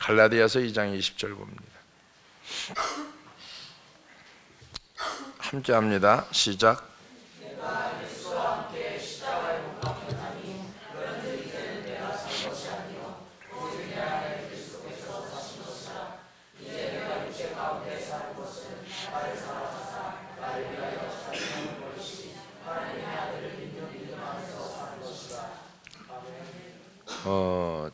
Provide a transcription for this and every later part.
갈라디아서 2장 20절 봅니다. 함께 합니다. 시작.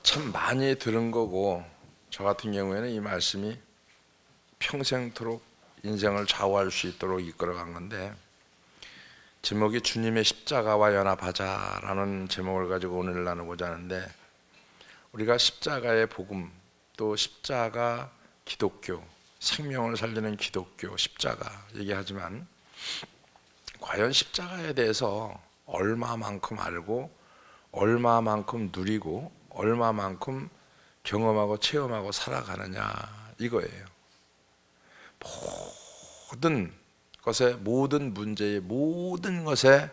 참 많이 들은 거고, 저 같은 경우에는 이 말씀이 평생토록 인생을 좌우할 수 있도록 이끌어간 건데, 제목이 주님의 십자가와 연합하자라는 제목을 가지고 오늘 나누고자 하는데, 우리가 십자가의 복음, 또 십자가 기독교, 생명을 살리는 기독교 십자가 얘기하지만, 과연 십자가에 대해서 얼마만큼 알고 얼마만큼 누리고 얼마만큼 경험하고 체험하고 살아가느냐, 이거예요. 모든 것의, 모든 문제의, 모든 것의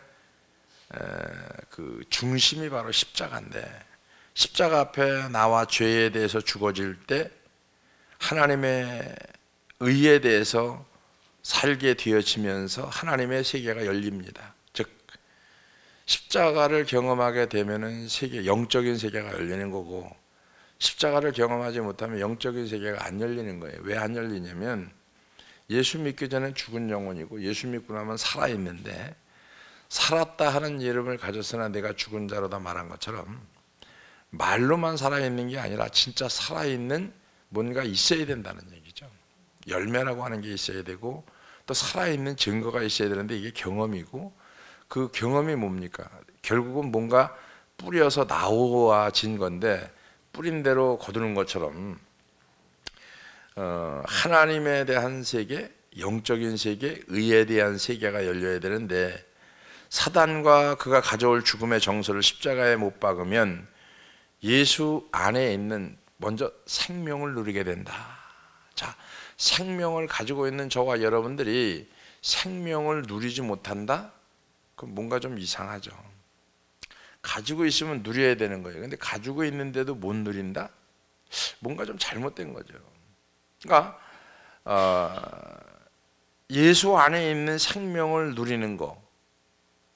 그 중심이 바로 십자가인데, 십자가 앞에 나와 죄에 대해서 죽어질 때 하나님의 의에 대해서 살게 되어지면서 하나님의 세계가 열립니다. 즉 십자가를 경험하게 되면은 세계, 영적인 세계가 열리는 거고, 십자가를 경험하지 못하면 영적인 세계가 안 열리는 거예요. 왜 안 열리냐면, 예수 믿기 전에 죽은 영혼이고 예수 믿고 나면 살아있는데, 살았다 하는 이름을 가졌으나 내가 죽은 자로다 말한 것처럼 말로만 살아있는 게 아니라 진짜 살아있는 뭔가 있어야 된다는 얘기죠. 열매라고 하는 게 있어야 되고, 또 살아있는 증거가 있어야 되는데, 이게 경험이고, 그 경험이 뭡니까? 결국은 뭔가 뿌려서 나와진 건데, 뿌린 대로 거두는 것처럼 하나님에 대한 세계, 영적인 세계, 의에 대한 세계가 열려야 되는데, 사단과 그가 가져올 죽음의 정서를 십자가에 못 박으면 예수 안에 있는 먼저 생명을 누리게 된다. 자, 생명을 가지고 있는 저와 여러분들이 생명을 누리지 못한다? 그럼 뭔가 좀 이상하죠. 가지고 있으면 누려야 되는 거예요. 근데 가지고 있는데도 못 누린다? 뭔가 좀 잘못된 거죠. 그러니까 예수 안에 있는 생명을 누리는 거.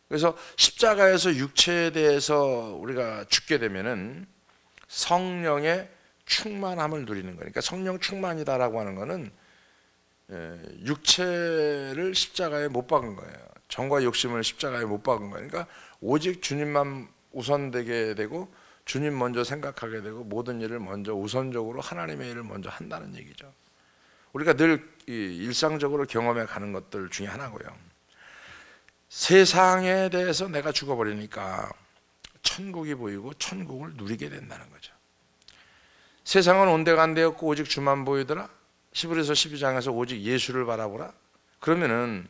그래서 십자가에서 육체에 대해서 우리가 죽게 되면은 성령의 충만함을 누리는 거예요. 그러니까 성령 충만이다라고 하는 거는 육체를 십자가에 못 박은 거예요. 정과 욕심을 십자가에 못 박은 거예요. 그러니까 오직 주님만 우선되게 되고, 주님 먼저 생각하게 되고, 모든 일을 먼저 우선적으로 하나님의 일을 먼저 한다는 얘기죠. 우리가 늘 일상적으로 경험해 가는 것들 중에 하나고요. 세상에 대해서 내가 죽어버리니까 천국이 보이고 천국을 누리게 된다는 거죠. 세상은 온데간데 없고 오직 주만 보이더라. 히브리서 12장에서 오직 예수를 바라보라. 그러면은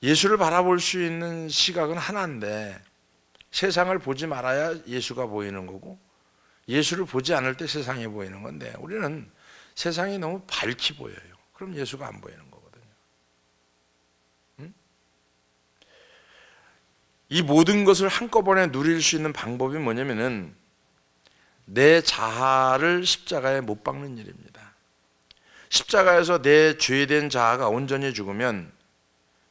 예수를 바라볼 수 있는 시각은 하나인데, 세상을 보지 말아야 예수가 보이는 거고, 예수를 보지 않을 때 세상이 보이는 건데, 우리는 세상이 너무 밝게 보여요. 그럼 예수가 안 보이는 거거든요. 이 모든 것을 한꺼번에 누릴 수 있는 방법이 뭐냐면은, 내 자아를 십자가에 못 박는 일입니다. 십자가에서 내 죄된 자아가 온전히 죽으면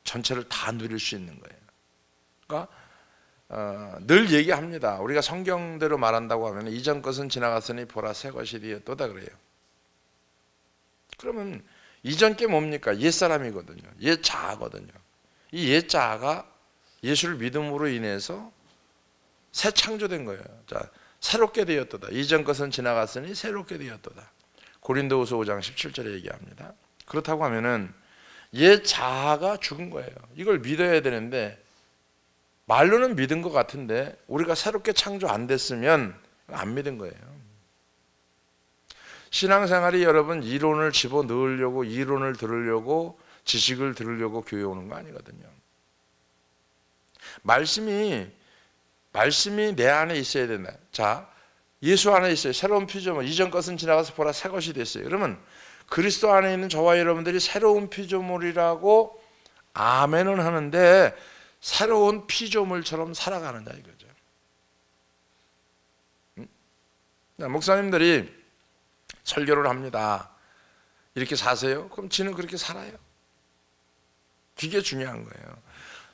전체를 다 누릴 수 있는 거예요. 그러니까 늘 얘기합니다. 우리가 성경대로 말한다고 하면 이전 것은 지나갔으니 보라 새 것이 되었도다 그래요. 그러면 이전 게 뭡니까? 옛사람이거든요. 옛 자아거든요. 이 옛 자아가 예수를 믿음으로 인해서 새 창조된 거예요. 자, 새롭게 되었도다. 이전 것은 지나갔으니 새롭게 되었도다. 고린도후서 5장 17절에 얘기합니다. 그렇다고 하면은 옛 자아가 죽은 거예요. 이걸 믿어야 되는데, 말로는 믿은 것 같은데 우리가 새롭게 창조 안 됐으면 안 믿은 거예요. 신앙생활이 여러분 이론을 집어넣으려고, 이론을 들으려고, 지식을 들으려고 교회 오는 거 아니거든요. 말씀이 내 안에 있어야 된다. 자, 예수 안에 있어요. 새로운 피조물, 이전 것은 지나가서 보라 새 것이 됐어요. 그러면 그리스도 안에 있는 저와 여러분들이 새로운 피조물이라고 아멘은 하는데, 새로운 피조물처럼 살아가느냐 이거죠. 목사님들이 설교를 합니다. 이렇게 사세요? 그럼 지는 그렇게 살아요. 그게 중요한 거예요.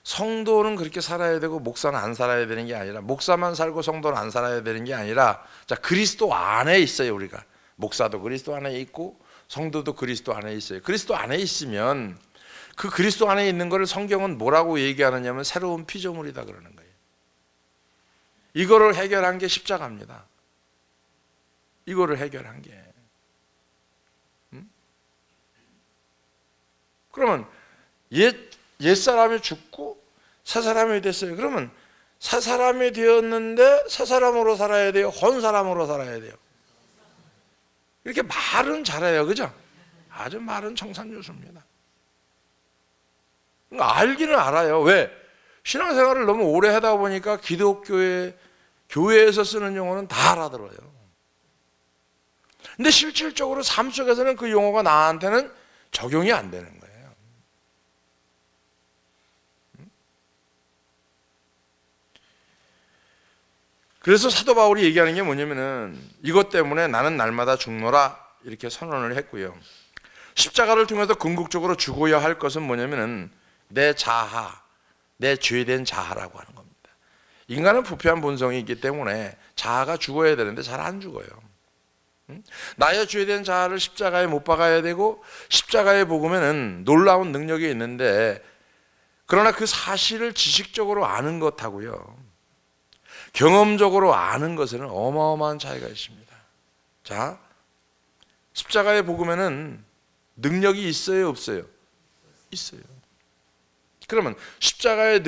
성도는 그렇게 살아야 되고 목사는 안 살아야 되는 게 아니라, 목사만 살고 성도는 안 살아야 되는 게 아니라, 자, 그리스도 안에 있어요. 우리가 목사도 그리스도 안에 있고 성도도 그리스도 안에 있어요. 그리스도 안에 있으면 그 그리스도 안에 있는 것을 성경은 뭐라고 얘기하느냐면 새로운 피조물이다 그러는 거예요. 이거를 해결한 게 십자가입니다. 이거를 해결한 게. 그러면 옛사람이 죽고 새 사람이 됐어요. 그러면 새 사람이 되었는데 새 사람으로 살아야 돼요? 혼 사람으로 살아야 돼요? 이렇게 말은 잘해요. 그죠? 아주 말은 청산유수입니다. 알기는 알아요. 왜? 신앙생활을 너무 오래 하다 보니까 교회에서 쓰는 용어는 다 알아들어요. 근데 실질적으로 삶 속에서는 그 용어가 나한테는 적용이 안 되는 거예요. 그래서 사도 바울이 얘기하는 게 뭐냐면은 이것 때문에 나는 날마다 죽노라 이렇게 선언을 했고요. 십자가를 통해서 궁극적으로 죽어야 할 것은 뭐냐면은 내 자아, 내 죄된 자아라고 하는 겁니다. 인간은 부패한 본성이 있기 때문에 자아가 죽어야 되는데 잘 안 죽어요. 나의 죄된 자아를 십자가에 못 박아야 되고, 십자가에 복음에는 놀라운 능력이 있는데, 그러나 그 사실을 지식적으로 아는 것하고요, 경험적으로 아는 것에는 어마어마한 차이가 있습니다. 자, 십자가의 복음에는 능력이 있어요, 없어요? 있어요. 그러면 십자가의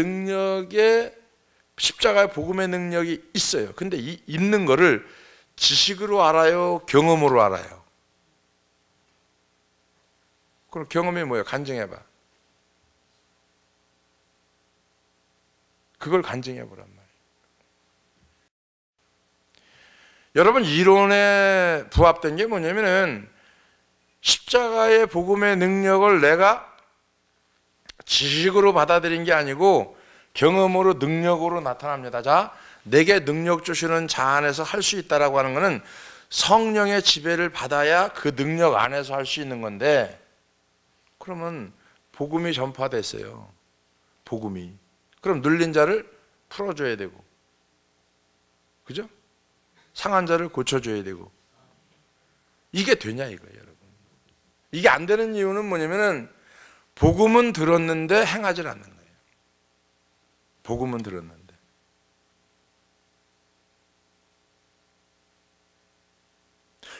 복음의 능력이 있어요. 근데 이 있는 거를 지식으로 알아요, 경험으로 알아요? 그럼 경험이 뭐예요? 간증해봐. 그걸 간증해보란 말이에요. 여러분, 이론에 부합된 게 뭐냐면은 십자가의 복음의 능력을 내가 지식으로 받아들인 게 아니고 경험으로, 능력으로 나타납니다. 자, 내게 능력 주시는 자 안에서 할 수 있다라고 하는 것은 성령의 지배를 받아야 그 능력 안에서 할 수 있는 건데, 그러면 복음이 전파됐어요. 복음이. 그럼 눌린 자를 풀어줘야 되고, 그죠? 상한 자를 고쳐줘야 되고. 이게 되냐 이거예요, 여러분. 이게 안 되는 이유는 뭐냐면은 복음은 들었는데 행하지 않는 거예요. 복음은 들었는데.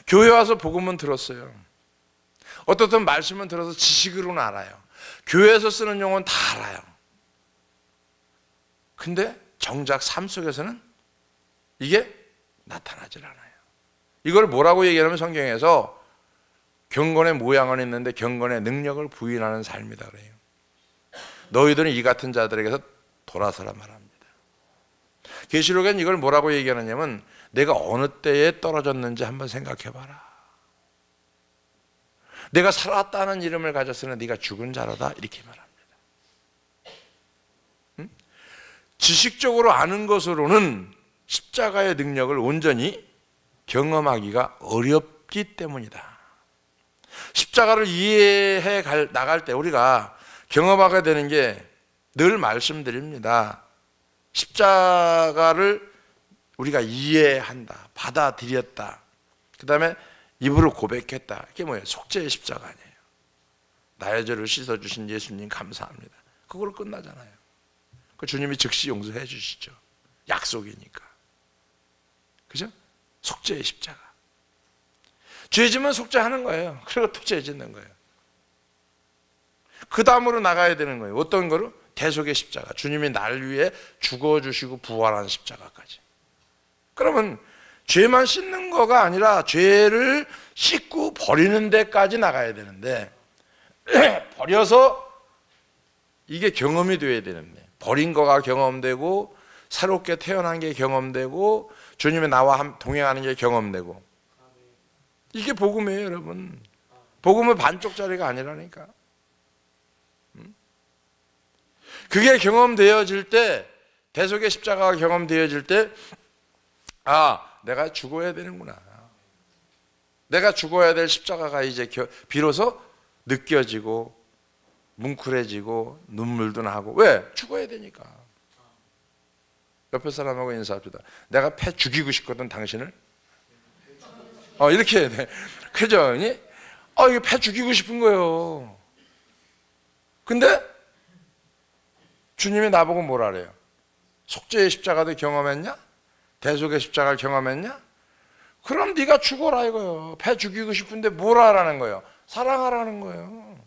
교회 와서 복음은 들었어요. 어떻든 말씀은 들어서 지식으로는 알아요. 교회에서 쓰는 용어는 다 알아요. 근데 정작 삶 속에서는 이게 나타나질 않아요. 이걸 뭐라고 얘기하냐면 성경에서 경건의 모양은 있는데 경건의 능력을 부인하는 삶이다 그래요. 너희들은 이 같은 자들에게서 돌아서라 말합니다. 계시록엔 이걸 뭐라고 얘기하느냐면 내가 어느 때에 떨어졌는지 한번 생각해봐라. 내가 살았다는 이름을 가졌으나 네가 죽은 자로다 이렇게 말합니다. 지식적으로 아는 것으로는 십자가의 능력을 온전히 경험하기가 어렵기 때문이다. 십자가를 이해해 나갈 때 우리가 경험하게 되는 게 늘 말씀드립니다. 십자가를 우리가 이해한다, 받아들였다, 그 다음에 입으로 고백했다. 이게 뭐예요? 속죄의 십자가 아니에요. 나의 죄를 씻어주신 예수님 감사합니다. 그걸로 끝나잖아요. 그 주님이 즉시 용서해 주시죠. 약속이니까. 그죠? 속죄의 십자가. 죄 지면 속죄하는 거예요. 그리고 또 죄 짓는 거예요. 그 다음으로 나가야 되는 거예요. 어떤 거로? 대속의 십자가. 주님이 날 위해 죽어주시고 부활한 십자가까지. 그러면 죄만 씻는 거가 아니라 죄를 씻고 버리는 데까지 나가야 되는데 버려서 이게 경험이 돼야 되는데 버린 거가 경험되고 새롭게 태어난 게 경험되고 주님이 나와 동행하는 게 경험되고 이게 복음이에요, 여러분. 복음은 반쪽짜리가 아니라니까. 그게 경험되어질 때, 대속의 십자가가 경험되어질 때, 아, 내가 죽어야 되는구나. 내가 죽어야 될 십자가가 이제 비로소 느껴지고 뭉클해지고 눈물도 나고. 왜? 죽어야 되니까. 옆에 사람하고 인사합시다. 내가 패 죽이고 싶거든 당신을. 이렇게 해야 돼. 그죠? 이게 패 죽이고 싶은 거예요. 근데 주님이 나보고 뭐라 그래요? 속죄의 십자가도 경험했냐? 대속의 십자가를 경험했냐? 그럼 네가 죽어라 이거예요. 패 죽이고 싶은데 뭘 하라는 거예요? 사랑하라는 거예요.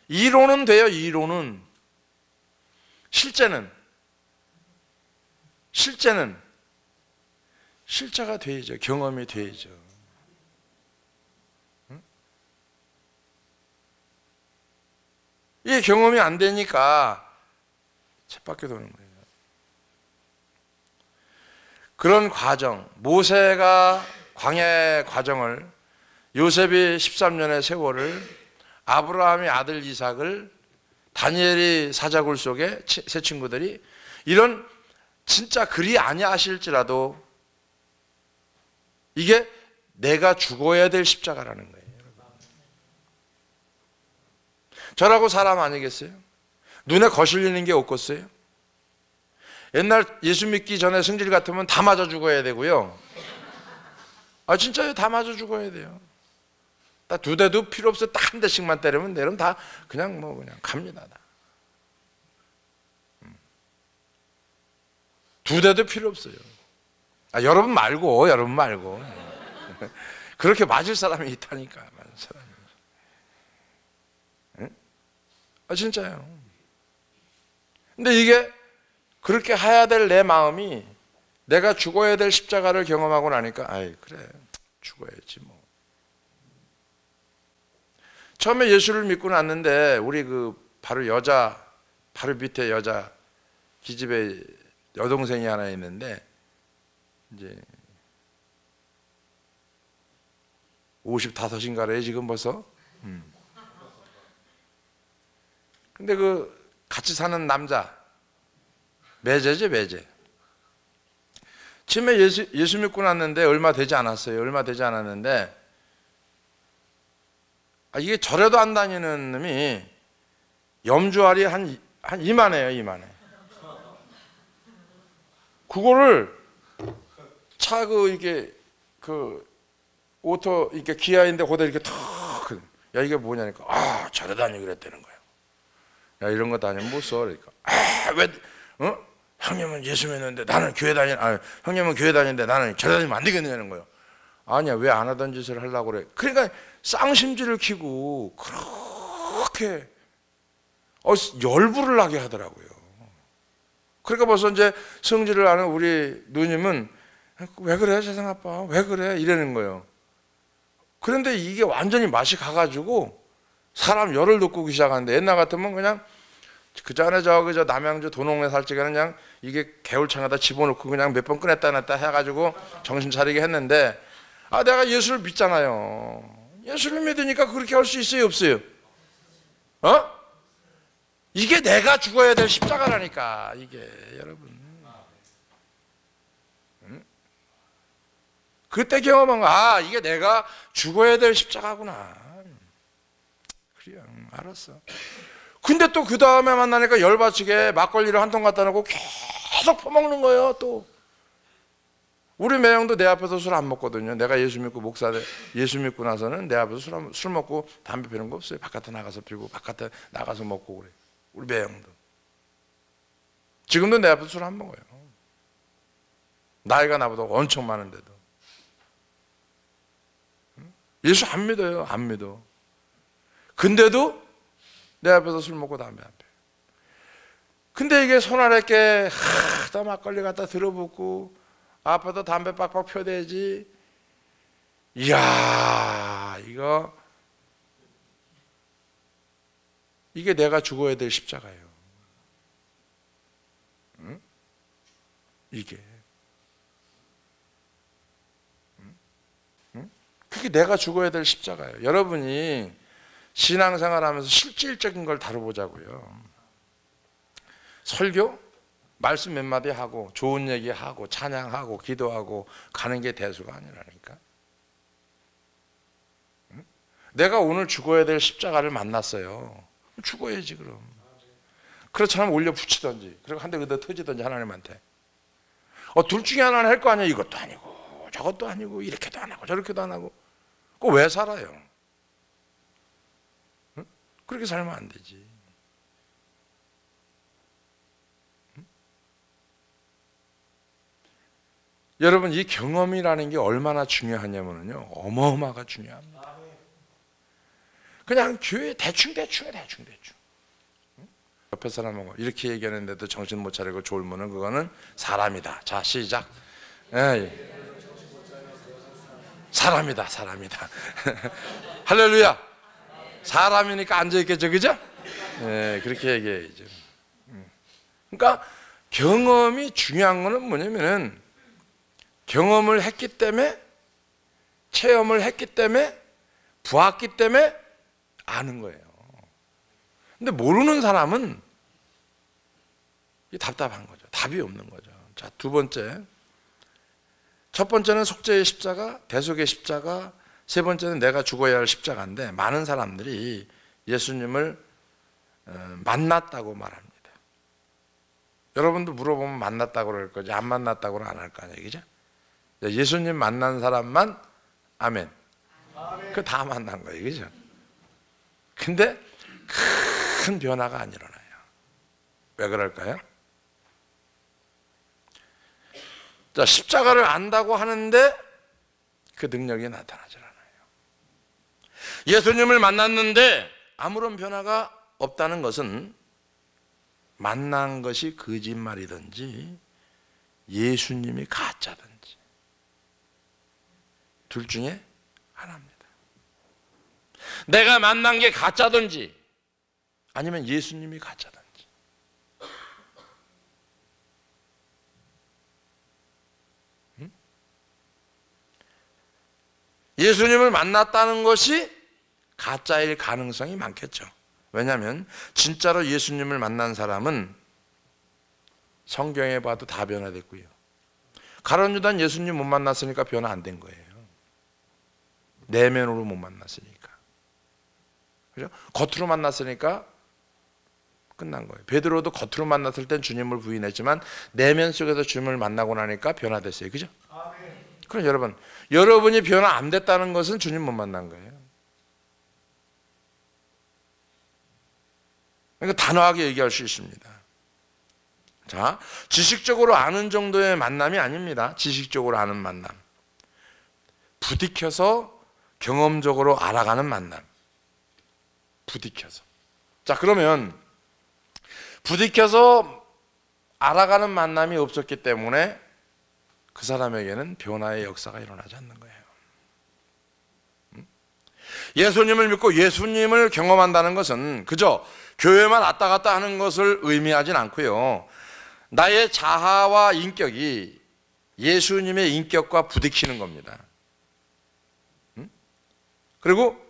이론은 돼요. 이론은. 실제는 실제가 돼야죠. 경험이 돼야죠. 응? 이게 경험이 안 되니까 쳇바퀴 도는 거예요. 그런 과정, 모세가 광야의 과정을, 요셉이 13년의 세월을, 아브라함이 아들 이삭을, 다니엘이 사자굴 속에 세 친구들이, 이런 진짜 그리 아니하실지라도 이게 내가 죽어야 될 십자가라는 거예요. 저라고 사람 아니겠어요? 눈에 거슬리는 게 없겠어요? 옛날 예수 믿기 전에 승질 같으면 다 맞아 죽어야 되고요. 진짜요. 다 맞아 죽어야 돼요. 딱 두 대도 필요 없어. 딱 한 대씩만 때리면 내려면 다 그냥 그냥 갑니다. 다. 두 대도 필요 없어요. 여러분 말고. 그렇게 맞을 사람이 있다니까. 맞을 사람이. 응? 진짜요. 근데 이게 그렇게 해야 될 내 마음이, 내가 죽어야 될 십자가를 경험하고 나니까 그래 죽어야지 뭐. 처음에 예수를 믿고 났는데 우리 바로 밑에 여자 기집애 여동생이 하나 있는데 이제 55인가래 지금 벌써. 근데 같이 사는 남자 매제죠, 매제. 처음에 예수 믿고 났는데 얼마 되지 않았는데 이게 절에도 안 다니는 놈이 염주알이 한 이만해요. 그거를 차 이게 오토 이렇게 기아인데 거기다 이렇게 탁, 야 이게 뭐냐니까 절에 다니고 그랬다는 거예요. 야 이런 거 다니면 못 써. 그러니까 왜 형님은 예수 믿는데 나는 교회 형님은 교회 다니는데 나는 절에 다니면 안 되겠느냐는 거예요. 아니야, 왜 안 하던 짓을 하려고 그래. 그러니까 쌍심지를 키고 그렇게 열불을 나게 하더라고요. 그러니까 벌써 이제 성질을 아는 우리 누님은 왜 그래 세상 아빠 왜 그래 이러는 거예요. 그런데 이게 완전히 맛이 가가지고 사람 열을 돋구기 시작하는데, 옛날 같으면 그냥 그 전에 저 남양주 도농에 살 적에는 그냥 이게 개울창에다 집어넣고 그냥 몇 번 꺼냈다 냈다 해가지고 정신 차리게 했는데, 내가 예수를 믿잖아요. 예수를 믿으니까 그렇게 할 수 있어요, 없어요? 이게 내가 죽어야 될 십자가라니까, 이게, 여러분. 그때 경험한 거, 이게 내가 죽어야 될 십자가구나. 그래요, 알았어. 근데 또 그 다음에 만나니까 열받치게 막걸리를 한 통 갖다 놓고 계속 퍼먹는 거예요, 또. 우리 매형도 내 앞에서 술 안 먹거든요. 내가 예수 믿고 나서는 내 앞에서 술 먹고 담배 피우는 거 없어요. 바깥에 나가서 피우고 바깥에 나가서 먹고 그래. 우리 매형도. 지금도 내 앞에서 술 안 먹어요. 나이가 나보다 엄청 많은데도. 예수 안 믿어요. 안 믿어. 근데도 내 앞에서 술 먹고 담배 안 피워요. 근데 이게 손아랫게 하다 막걸리 갖다 들어붓고 앞에도 담배 빡빡 펴대지. 이야, 이게 내가 죽어야 될 십자가예요. 응? 이게. 응? 그게 내가 죽어야 될 십자가예요. 여러분이 신앙생활 하면서 실질적인 걸 다뤄보자고요. 설교? 말씀 몇 마디 하고 좋은 얘기 하고 찬양하고 기도하고 가는 게 대수가 아니라니까. 내가 오늘 죽어야 될 십자가를 만났어요. 죽어야지 그럼. 그렇지 않으면 올려 붙이든지 그리고 한 대 그대로 터지든지 하나님한테. 둘 중에 하나는 할 거 아니야. 이것도 아니고 저것도 아니고 이렇게도 안 하고 저렇게도 안 하고. 그거 왜 살아요? 응? 그렇게 살면 안 되지. 응? 여러분 이 경험이라는 게 얼마나 중요하냐면요. 어마어마하게 중요합니다. 그냥 교회 대충. 옆에 사람하고 이렇게 얘기하는데도 정신 못 차리고 졸면은 그거는 사람이다. 자 시작. 예. 사람이다. 할렐루야. 사람이니까 앉아있겠죠, 그죠? 예, 그렇게 얘기해야죠. 그러니까 경험이 중요한 거는 뭐냐면은 경험을 했기 때문에 체험을 했기 때문에 보았기 때문에 아는 거예요. 근데 모르는 사람은 답답한 거죠. 답이 없는 거죠. 자, 두 번째. 첫 번째는 속죄의 십자가, 대속의 십자가, 세 번째는 내가 죽어야 할 십자가인데 많은 사람들이 예수님을 만났다고 말합니다. 여러분도 물어보면 만났다고 그럴 거지 안 만났다고는 안 할 거 아니에요. 그죠? 예수님 만난 사람만 아멘. 그 다 만난 거예요. 그죠? 근데 큰 변화가 안 일어나요. 왜 그럴까요? 자, 십자가를 안다고 하는데 그 능력이 나타나질 않아요. 예수님을 만났는데 아무런 변화가 없다는 것은 만난 것이 거짓말이든지 예수님이 가짜든지 둘 중에 하나입니다. 내가 만난 게 가짜든지 아니면 예수님이 가짜든지. 예수님을 만났다는 것이 가짜일 가능성이 많겠죠. 왜냐하면 진짜로 예수님을 만난 사람은 성경에 봐도 다 변화됐고요. 가룟 유다는 예수님 못 만났으니까 변화 안 된 거예요. 내면으로 못 만났으니까. 그죠? 겉으로 만났으니까 끝난 거예요. 베드로도 겉으로 만났을 땐 주님을 부인했지만 내면 속에서 주님을 만나고 나니까 변화됐어요. 그죠? 그럼 여러분이 변화 안 됐다는 것은 주님 못 만난 거예요. 그러니까 단호하게 얘기할 수 있습니다. 자, 지식적으로 아는 정도의 만남이 아닙니다. 지식적으로 아는 만남. 부딪혀서 경험적으로 알아가는 만남. 부딪혀서. 자, 그러면 부딪혀서 알아가는 만남이 없었기 때문에 그 사람에게는 변화의 역사가 일어나지 않는 거예요. 예수님을 믿고 예수님을 경험한다는 것은 그저 교회만 왔다 갔다 하는 것을 의미하진 않고요. 나의 자아와 인격이 예수님의 인격과 부딪히는 겁니다. 그리고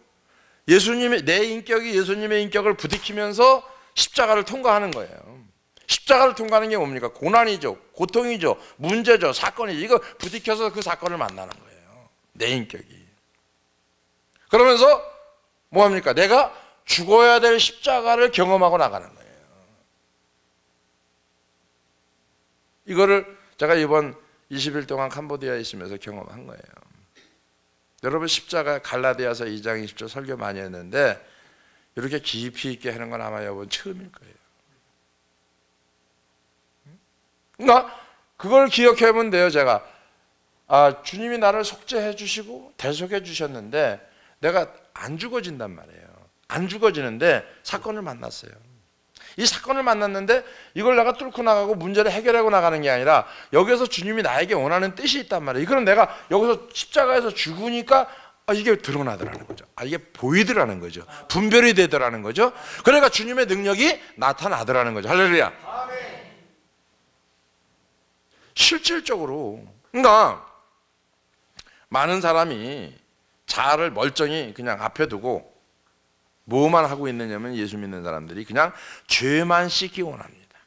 내 인격이 예수님의 인격을 부딪히면서 십자가를 통과하는 거예요. 십자가를 통과하는 게 뭡니까? 고난이죠, 고통이죠, 문제죠, 사건이죠. 이거 부딪혀서 그 사건을 만나는 거예요. 내 인격이. 그러면서 뭐합니까? 내가 죽어야 될 십자가를 경험하고 나가는 거예요. 이거를 제가 이번 20일 동안 캄보디아에 있으면서 경험한 거예요. 여러분 십자가 갈라디아서 2장 20절 설교 많이 했는데 이렇게 깊이 있게 하는 건 아마 여러분 처음일 거예요. 그러니까 그걸 기억해 보면 돼요. 제가 주님이 나를 속죄해 주시고 대속해 주셨는데 내가 안 죽어진단 말이에요. 안 죽어지는데 사건을 만났어요. 이 사건을 만났는데 이걸 내가 뚫고 나가고 문제를 해결하고 나가는 게 아니라 여기서 주님이 나에게 원하는 뜻이 있단 말이에요. 그럼 내가 여기서 십자가에서 죽으니까 이게 드러나더라는 거죠. 이게 보이더라는 거죠. 분별이 되더라는 거죠. 그러니까 주님의 능력이 나타나더라는 거죠. 할렐루야. 실질적으로 그러니까 많은 사람이 자아를 멀쩡히 그냥 앞에 두고 뭐만 하고 있느냐면 예수 믿는 사람들이 그냥 죄만 씻기 원합니다.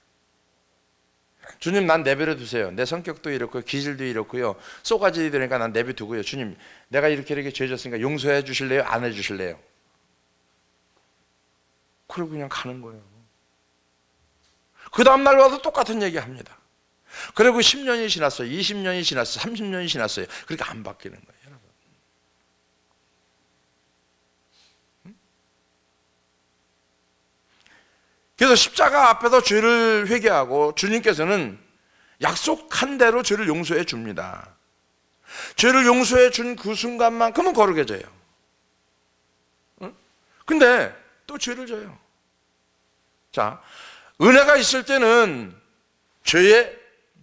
주님 난 내버려 두세요. 내 성격도 이렇고 기질도 이렇고요. 쏘가지 되니까 난 내버려두고요. 주님 내가 이렇게 죄 졌으니까 용서해 주실래요? 안 해 주실래요? 그리고 그냥 가는 거예요. 그 다음날 와도 똑같은 얘기 합니다. 그리고 10년이 지났어요. 20년이 지났어요. 30년이 지났어요. 그러니까 안 바뀌는 거예요. 여러분. 그래서 십자가 앞에서 죄를 회개하고 주님께서는 약속한 대로 죄를 용서해 줍니다. 죄를 용서해 준 그 순간만큼은 거룩해져요. 근데 또 죄를 져요. 자, 은혜가 있을 때는 죄에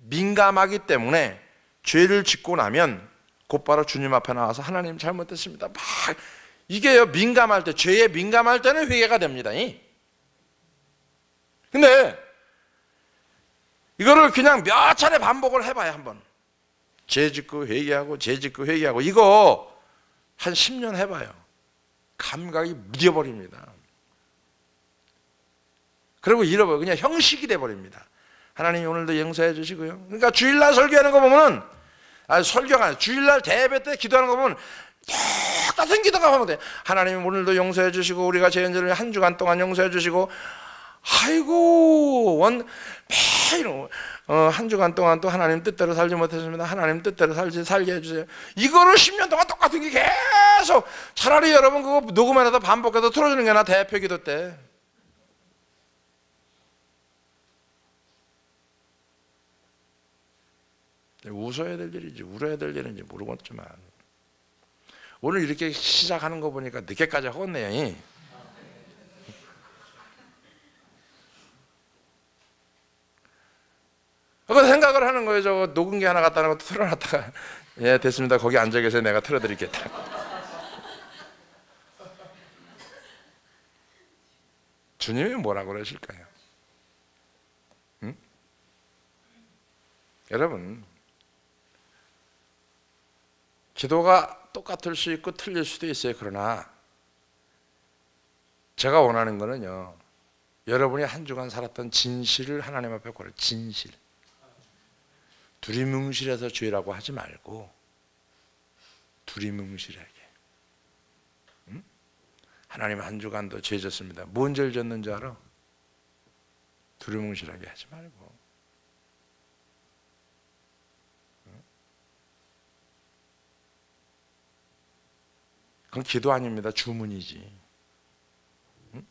민감하기 때문에 죄를 짓고 나면 곧바로 주님 앞에 나와서 하나님 잘못했습니다. 막 이게요, 민감할 때, 죄에 민감할 때는 회개가 됩니다. 근데 이거를 그냥 몇 차례 반복을 해봐야 한번. 죄 짓고 회개하고 죄 짓고 회개하고 이거 한 10년 해봐요. 감각이 무뎌버립니다. 그리고 잃어버려. 그냥 형식이 돼버립니다. 하나님 오늘도 용서해 주시고요. 그러니까 주일날 설교하는 거 보면은, 설교가 아니라 주일날 대배 때 기도하는 거 보면 똑같은 기도가 하면 돼. 하나님 오늘도 용서해 주시고 우리가 죄인들을 한 주간 동안 용서해 주시고, 아이고 매일 한 주간 동안 또 하나님 뜻대로 살지 못했습니다. 하나님 뜻대로 살게 해주세요. 이거를 10년 동안 똑같은 게 계속. 차라리 여러분 그거 녹음해놔도 반복해서 틀어주는 게 나 대표 기도 때. 웃어야 될 일인지 울어야 될 일인지 모르겠지만 오늘 이렇게 시작하는 거 보니까 늦게까지 하겠네요. 그 생각을 하는 거예요. 저거 녹음기 하나 갖다 놓고 틀어놨다가 예 됐습니다. 거기 앉아 계세요. 내가 틀어드리겠다. 주님이 뭐라고 그러실까요? 응? 여러분 기도가 똑같을 수 있고 틀릴 수도 있어요. 그러나 제가 원하는 거는요, 여러분이 한 주간 살았던 진실을 하나님 앞에 고려. 진실. 두리뭉실해서 죄라고 하지 말고 두리뭉실하게. 응? 하나님 한 주간도 죄 졌습니다. 뭔 죄를 졌는지 알아? 두리뭉실하게 하지 말고. 응? 그건 기도 아닙니다. 주문이지. 응?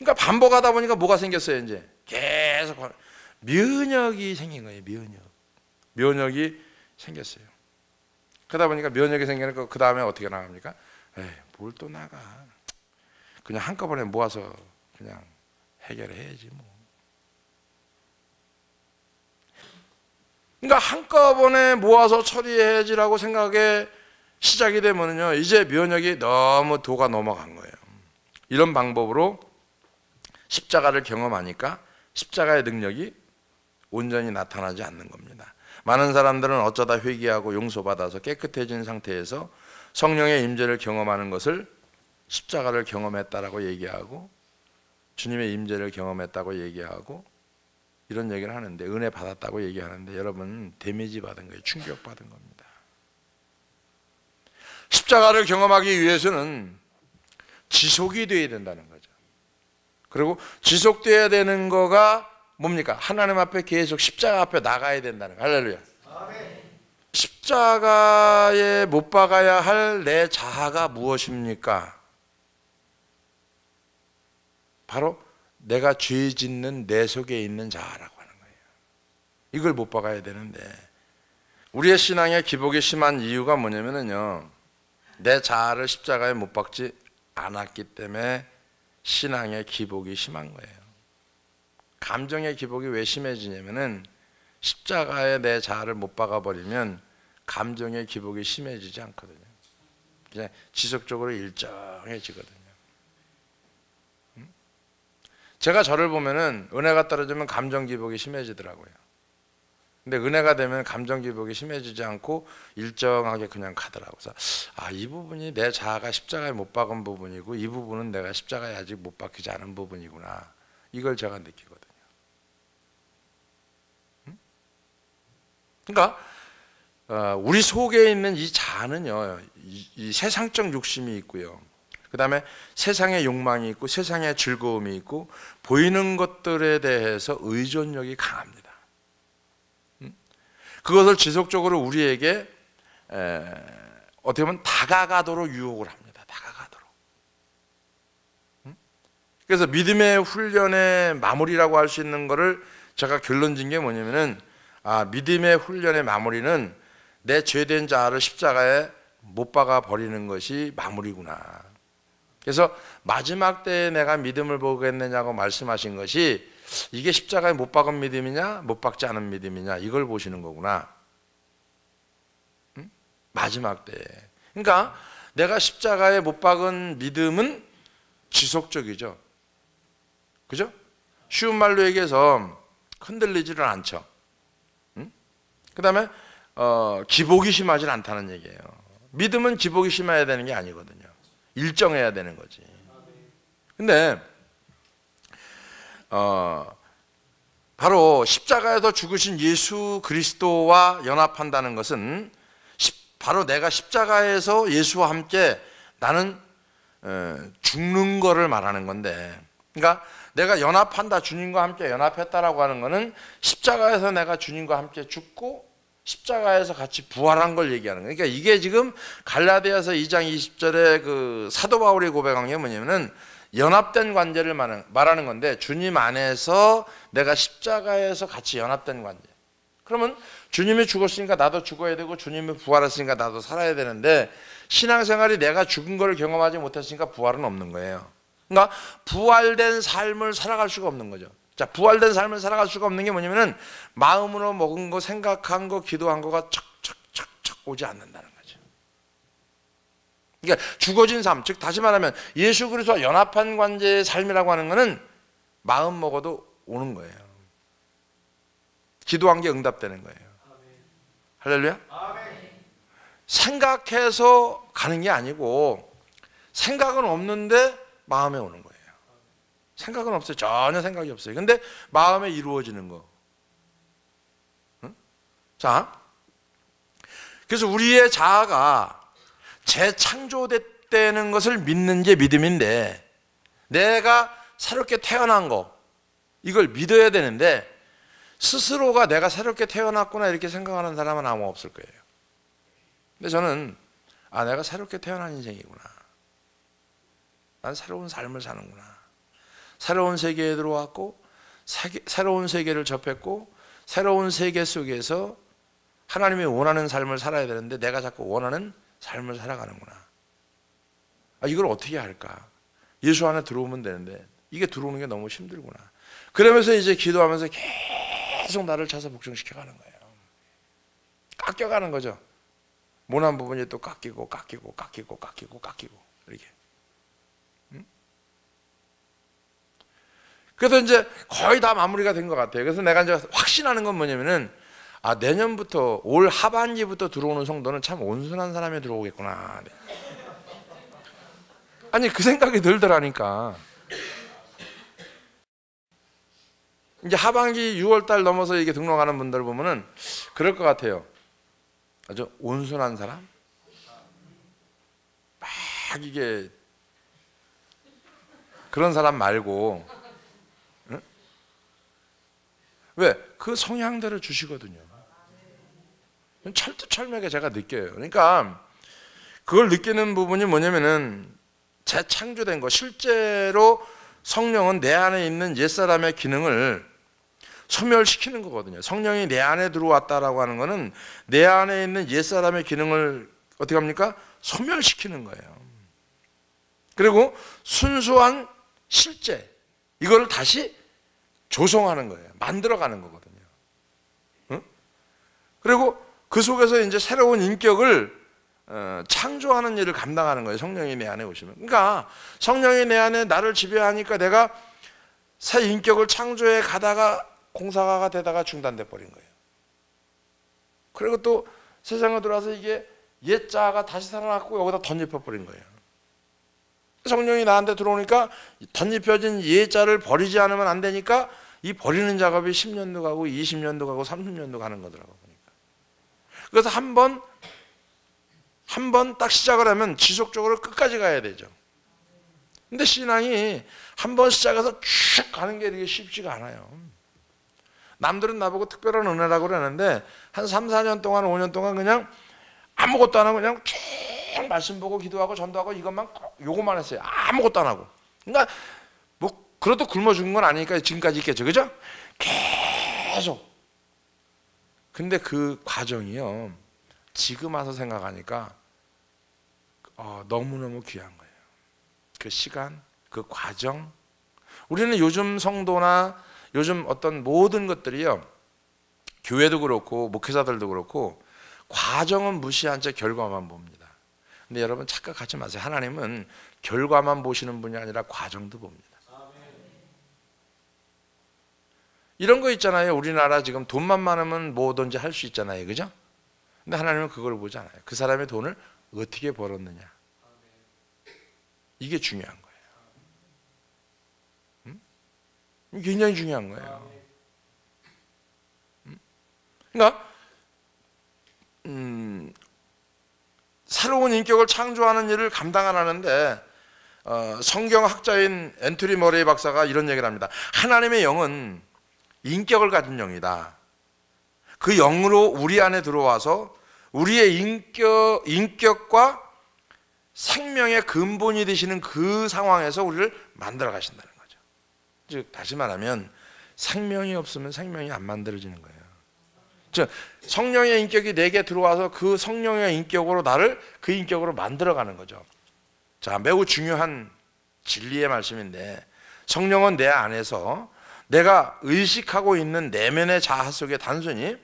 그러니까 반복하다 보니까 뭐가 생겼어요? 이제 계속 면역이 생긴 거예요. 면역이 생겼어요. 그러다 보니까 면역이 생기니까 그 다음에 어떻게 나갑니까? 에이, 뭘 또 나가. 그냥 한꺼번에 모아서 그냥 해결해야지 뭐. 그러니까 한꺼번에 모아서 처리해야지라고 생각에 시작이 되면요, 이제 면역이 너무 도가 넘어간 거예요. 이런 방법으로 십자가를 경험하니까 십자가의 능력이 온전히 나타나지 않는 겁니다. 많은 사람들은 어쩌다 회개하고 용서받아서 깨끗해진 상태에서 성령의 임재를 경험하는 것을 십자가를 경험했다라고 얘기하고 주님의 임재를 경험했다고 얘기하고 이런 얘기를 하는데, 은혜 받았다고 얘기하는데 여러분 데미지 받은 거예요. 충격 받은 겁니다. 십자가를 경험하기 위해서는 지속이 돼야 된다는 거죠. 그리고 지속돼야 되는 거가 뭡니까? 하나님 앞에 계속 십자가 앞에 나가야 된다는 거. 할렐루야. 아멘. 십자가에 못 박아야 할 내 자아가 무엇입니까? 바로 내가 죄 짓는 내 속에 있는 자아라고 하는 거예요. 이걸 못 박아야 되는데, 우리의 신앙의 기복이 심한 이유가 뭐냐면요, 내 자아를 십자가에 못 박지 않았기 때문에 신앙의 기복이 심한 거예요. 감정의 기복이 왜 심해지냐면은 십자가에 내 자아를 못 박아버리면 감정의 기복이 심해지지 않거든요. 그냥 지속적으로 일정해지거든요. 제가 저를 보면은 은혜가 떨어지면 감정 기복이 심해지더라고요. 근데 은혜가 되면 감정 기복이 심해지지 않고 일정하게 그냥 가더라고요. 그래서 이 부분이 내 자아가 십자가에 못 박은 부분이고 이 부분은 내가 십자가에 아직 못 박히지 않은 부분이구나. 이걸 제가 느끼거든요. 그러니까 우리 속에 있는 이 자아는요, 이 세상적 욕심이 있고요, 그 다음에 세상의 욕망이 있고 세상의 즐거움이 있고 보이는 것들에 대해서 의존력이 강합니다. 그것을 지속적으로 우리에게 어떻게 보면 다가가도록 유혹을 합니다. 다가가도록. 그래서 믿음의 훈련의 마무리라고 할 수 있는 것을 제가 결론 진 게 뭐냐면은, 믿음의 훈련의 마무리는 내 죄된 자아를 십자가에 못 박아 버리는 것이 마무리구나. 그래서 마지막 때에 내가 믿음을 보겠느냐고 말씀하신 것이 이게 십자가에 못 박은 믿음이냐 못 박지 않은 믿음이냐 이걸 보시는 거구나. 마지막 때에. 그러니까 내가 십자가에 못 박은 믿음은 지속적이죠. 그죠? 쉬운 말로 얘기해서 흔들리지를 않죠. 그 다음에 기복이 심하지 않다는 얘기예요. 믿음은 기복이 심해야 되는 게 아니거든요. 일정해야 되는 거지. 근데 바로 십자가에서 죽으신 예수 그리스도와 연합한다는 것은 바로 내가 십자가에서 예수와 함께 나는 죽는 거를 말하는 건데, 그러니까 내가 연합한다, 주님과 함께 연합했다라고 하는 것은 십자가에서 내가 주님과 함께 죽고 십자가에서 같이 부활한 걸 얘기하는 거예요. 그러니까 이게 지금 갈라디아서 2장 20절에 그 사도 바울이 고백한 게 뭐냐면은 연합된 관계를 말하는 건데, 주님 안에서 내가 십자가에서 같이 연합된 관계. 그러면 주님이 죽었으니까 나도 죽어야 되고 주님이 부활했으니까 나도 살아야 되는데, 신앙생활이 내가 죽은 걸 경험하지 못했으니까 부활은 없는 거예요. 그러니까 부활된 삶을 살아갈 수가 없는 거죠. 자, 부활된 삶을 살아갈 수가 없는 게 뭐냐면은 마음으로 먹은 거, 생각한 거, 기도한 거가 척척척척 오지 않는다는 거죠. 그러니까 죽어진 삶, 즉 다시 말하면 예수 그리스도와 연합한 관계의 삶이라고 하는 거는 마음 먹어도 오는 거예요. 기도한 게 응답되는 거예요. 할렐루야. 생각해서 가는 게 아니고 생각은 없는데 마음에 오는 거예요. 생각은 없어요. 전혀 생각이 없어요. 근데 마음에 이루어지는 거. 응? 자, 그래서 우리의 자아가 재창조됐다는 것을 믿는 게 믿음인데, 내가 새롭게 태어난 거, 이걸 믿어야 되는데 스스로가 내가 새롭게 태어났구나 이렇게 생각하는 사람은 아무 없을 거예요. 근데 저는 내가 새롭게 태어난 인생이구나. 난 새로운 삶을 사는구나. 새로운 세계에 들어왔고 새로운 세계를 접했고 새로운 세계 속에서 하나님이 원하는 삶을 살아야 되는데 내가 자꾸 원하는 삶을 살아가는구나. 이걸 어떻게 할까? 예수 안에 들어오면 되는데 이게 들어오는 게 너무 힘들구나. 그러면서 이제 기도하면서 계속 나를 찾아 복종시켜가는 거예요. 깎여가는 거죠. 모난 부분이 또 깎이고 이렇게. 그래서 이제 거의 다 마무리가 된 것 같아요. 그래서 내가 이제 확신하는 건 뭐냐면은 내년부터 올 하반기부터 들어오는 성도는 참 온순한 사람이 들어오겠구나. 아니 그 생각이 들더라니까. 이제 하반기 6월달 넘어서 이게 등록하는 분들 보면은 그럴 것 같아요. 아주 온순한 사람, 막 이게 그런 사람 말고, 응? 왜? 그 성향대로 주시거든요. 철두철미하게 제가 느껴요. 그러니까 그걸 느끼는 부분이 뭐냐면은 재창조된 거, 실제로 성령은 내 안에 있는 옛사람의 기능을 소멸시키는 거거든요. 성령이 내 안에 들어왔다라고 하는 거는 내 안에 있는 옛사람의 기능을 어떻게 합니까? 소멸시키는 거예요. 그리고 순수한 실제, 이거를 다시 조성하는 거예요. 만들어가는 거거든요. 응? 그리고 그 속에서 이제 새로운 인격을 창조하는 일을 감당하는 거예요. 성령이 내 안에 오시면. 그러니까 성령이 내 안에 나를 지배하니까 내가 새 인격을 창조해 가다가 공사가 되다가 중단돼 버린 거예요. 그리고 또 세상에 들어와서 이게 옛 자아가 다시 살아났고 여기다 덧입혀 버린 거예요. 성령이 나한테 들어오니까 덧입혀진 옛 자를 버리지 않으면 안 되니까 이 버리는 작업이 10년도 가고 20년도 가고 30년도 가는 거더라고 보니까. 그래서 한 번 딱 시작을 하면 지속적으로 끝까지 가야 되죠. 근데 신앙이 한 번 시작해서 쭉 가는 게 이렇게 쉽지가 않아요. 남들은 나보고 특별한 은혜라고 그러는데 한 3, 4년 동안 5년 동안 그냥 아무것도 안 하고 그냥 쭉 말씀 보고 기도하고 전도하고 이것만 요것만 했어요. 아무것도 안 하고. 그러니까 뭐 그래도 굶어 죽은 건 아니니까 지금까지 있겠죠. 그죠? 계속. 근데 그 과정이요. 지금 와서 생각하니까 너무너무 귀한 거예요. 그 시간, 그 과정. 우리는 요즘 성도나 요즘 어떤 모든 것들이요. 교회도 그렇고 목회자들도 그렇고 과정은 무시한 채 결과만 봅니다. 근데 여러분 착각하지 마세요. 하나님은 결과만 보시는 분이 아니라 과정도 봅니다. 이런 거 있잖아요. 우리나라 지금 돈만 많으면 뭐든지 할 수 있잖아요. 그죠? 근데 하나님은 그걸 보지 않아요. 그 사람의 돈을 어떻게 벌었느냐. 이게 중요한 거예요. 굉장히 중요한 거예요. 그러니까 새로운 인격을 창조하는 일을 감당 안 하는데 성경학자인 앤토니 머레이 박사가 이런 얘기를 합니다. 하나님의 영은 인격을 가진 영이다. 그 영으로 우리 안에 들어와서 우리의 인격과 생명의 근본이 되시는 그 상황에서 우리를 만들어 가신다는 거죠. 즉 다시 말하면 생명이 없으면 생명이 안 만들어지는 거예요. 즉 성령의 인격이 내게 들어와서 그 성령의 인격으로 나를 그 인격으로 만들어가는 거죠. 자, 매우 중요한 진리의 말씀인데 성령은 내 안에서 내가 의식하고 있는 내면의 자아 속에 단순히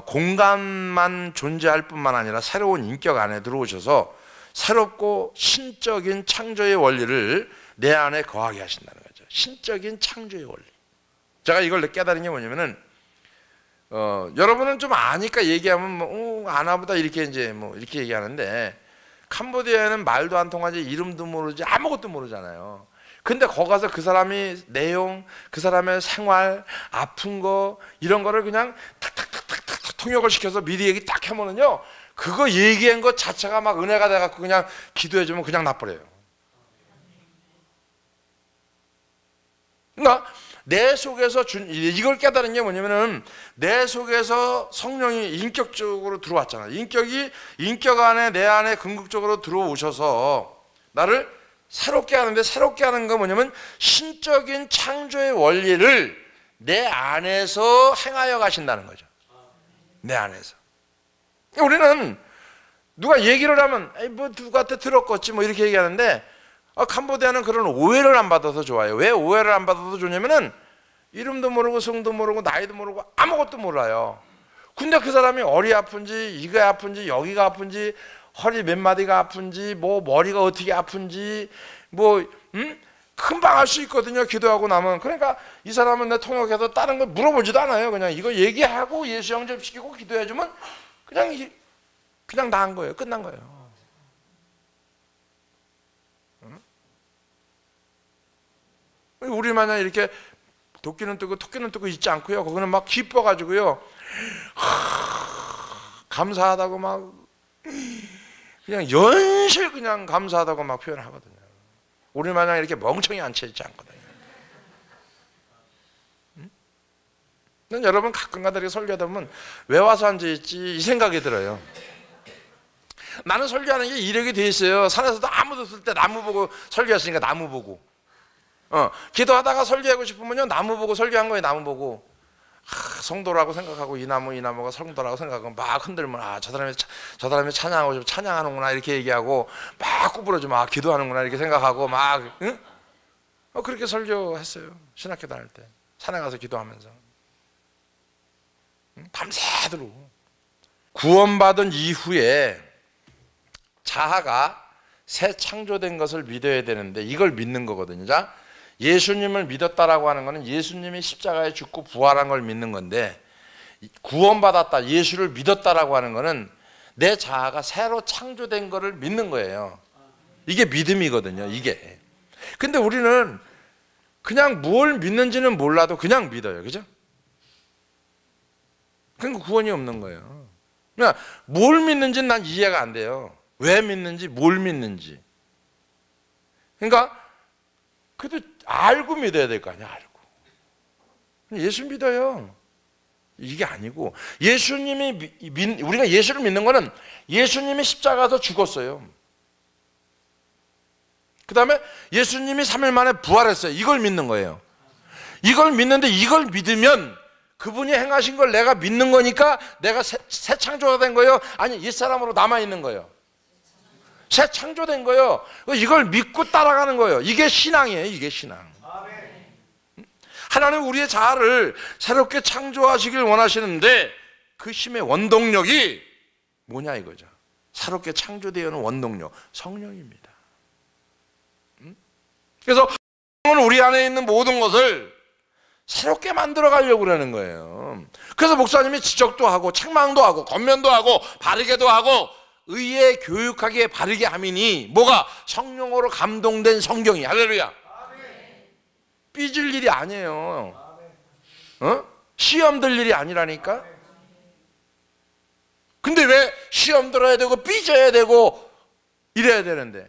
공간만 존재할 뿐만 아니라 새로운 인격 안에 들어오셔서 새롭고 신적인 창조의 원리를 내 안에 거하게 하신다는 거죠. 신적인 창조의 원리. 제가 이걸 깨달은 게 뭐냐면은 여러분은 좀 아니까 얘기하면 뭐 아나보다 이렇게 이제 뭐 이렇게 얘기하는데 캄보디아에는 말도 안 통하지 이름도 모르지 아무것도 모르잖아요. 근데 거기 가서 그 사람이 내용, 그 사람의 생활, 아픈 거 이런 거를 그냥 탁탁탁탁탁 통역을 시켜서 미리 얘기 딱 하면은요 그거 얘기한 것 자체가 막 은혜가 돼갖고 그냥 기도해주면 그냥 나버려요. 그러니까 내 속에서 이걸 깨달은 게 뭐냐면은 내 속에서 성령이 인격적으로 들어왔잖아요. 인격 안에 내 안에 궁극적으로 들어오셔서 나를 새롭게 하는데 새롭게 하는 건 뭐냐면 신적인 창조의 원리를 내 안에서 행하여 가신다는 거죠. 내 안에서. 우리는 누가 얘기를 하면 뭐 누구한테 들었겠지 뭐 이렇게 얘기하는데 캄보디아는 그런 오해를 안 받아서 좋아요. 왜 오해를 안 받아서 좋냐면은 이름도 모르고 성도 모르고 나이도 모르고 아무것도 몰라요. 근데 그 사람이 어디 아픈지 이가 아픈지 여기가 아픈지 허리 몇 마디가 아픈지 뭐 머리가 어떻게 아픈지 뭐 금방 알 수 있거든요. 기도하고 나면. 그러니까 이 사람은 내 통역해서 다른 거 물어보지도 않아요. 그냥 이거 얘기하고 예수 영접시키고 기도해주면 그냥 나은 거예요. 끝난 거예요. 우리 마냥 이렇게 도끼는 뜨고 토끼는 뜨고 있지 않고요. 거기는 막 기뻐가지고요. 감사하다고 막 그냥 연실 그냥 감사하다고 막 표현하거든요. 우리 마냥 이렇게 멍청이 앉혀있지 않거든요. 난 여러분 가끔가다 이렇게 설교하다 보면 왜 와서 앉아있지 이 생각이 들어요. 나는 설교하는 게 이력이 돼 있어요. 산에서도 아무도 없을 때 나무 보고 설교했으니까 나무 보고 기도하다가 설교하고 싶으면요 나무 보고 설교한 거예요. 나무 보고 성도라고 생각하고 이 나무가 성도라고 생각하고 막 흔들면 저 사람이 찬양하고 싶어 찬양하는구나 이렇게 얘기하고 막 구부러지면 기도하는구나 이렇게 생각하고 막 그렇게 설교했어요. 신학교 다닐 때 산에 가서 기도하면서 밤새도록 구원받은 이후에 자아가 새 창조된 것을 믿어야 되는데 이걸 믿는 거거든요. 자, 예수님을 믿었다라고 하는 것은 예수님이 십자가에 죽고 부활한 걸 믿는 건데 구원받았다, 예수를 믿었다라고 하는 것은 내 자아가 새로 창조된 것을 믿는 거예요. 이게 믿음이거든요. 이게. 근데 우리는 그냥 뭘 믿는지는 몰라도 그냥 믿어요. 그죠? 그러니까 구원이 없는 거예요. 그러니까 뭘 믿는지는 난 이해가 안 돼요. 왜 믿는지, 뭘 믿는지. 그러니까 그래도 알고 믿어야 될 거 아니야. 알고. 예수 믿어요. 이게 아니고 예수님이 우리가 예수를 믿는 거는 예수님이 십자가에서 죽었어요. 그 다음에 예수님이 3일 만에 부활했어요. 이걸 믿는 거예요. 이걸 믿는데 이걸 믿으면 그분이 행하신 걸 내가 믿는 거니까 내가 새 창조가 된 거예요? 아니 옛사람으로 남아있는 거예요? 새 창조된 거예요. 이걸 믿고 따라가는 거예요. 이게 신앙이에요. 이게 신앙. 하나님 우리의 자아를 새롭게 창조하시길 원하시는데 그 힘의 원동력이 뭐냐 이거죠. 새롭게 창조되어 오는 원동력, 성령입니다. 그래서 성령은 우리 안에 있는 모든 것을 새롭게 만들어 가려고 그러는 거예요. 그래서 목사님이 지적도 하고 책망도 하고 권면도 하고 바르게도 하고 의에 교육하게 바르게 함이니 뭐가? 성령으로 감동된 성경이. 할렐루야. 삐질 일이 아니에요. 시험 들 일이 아니라니까. 근데 왜 시험 들어야 되고 삐져야 되고 이래야 되는데?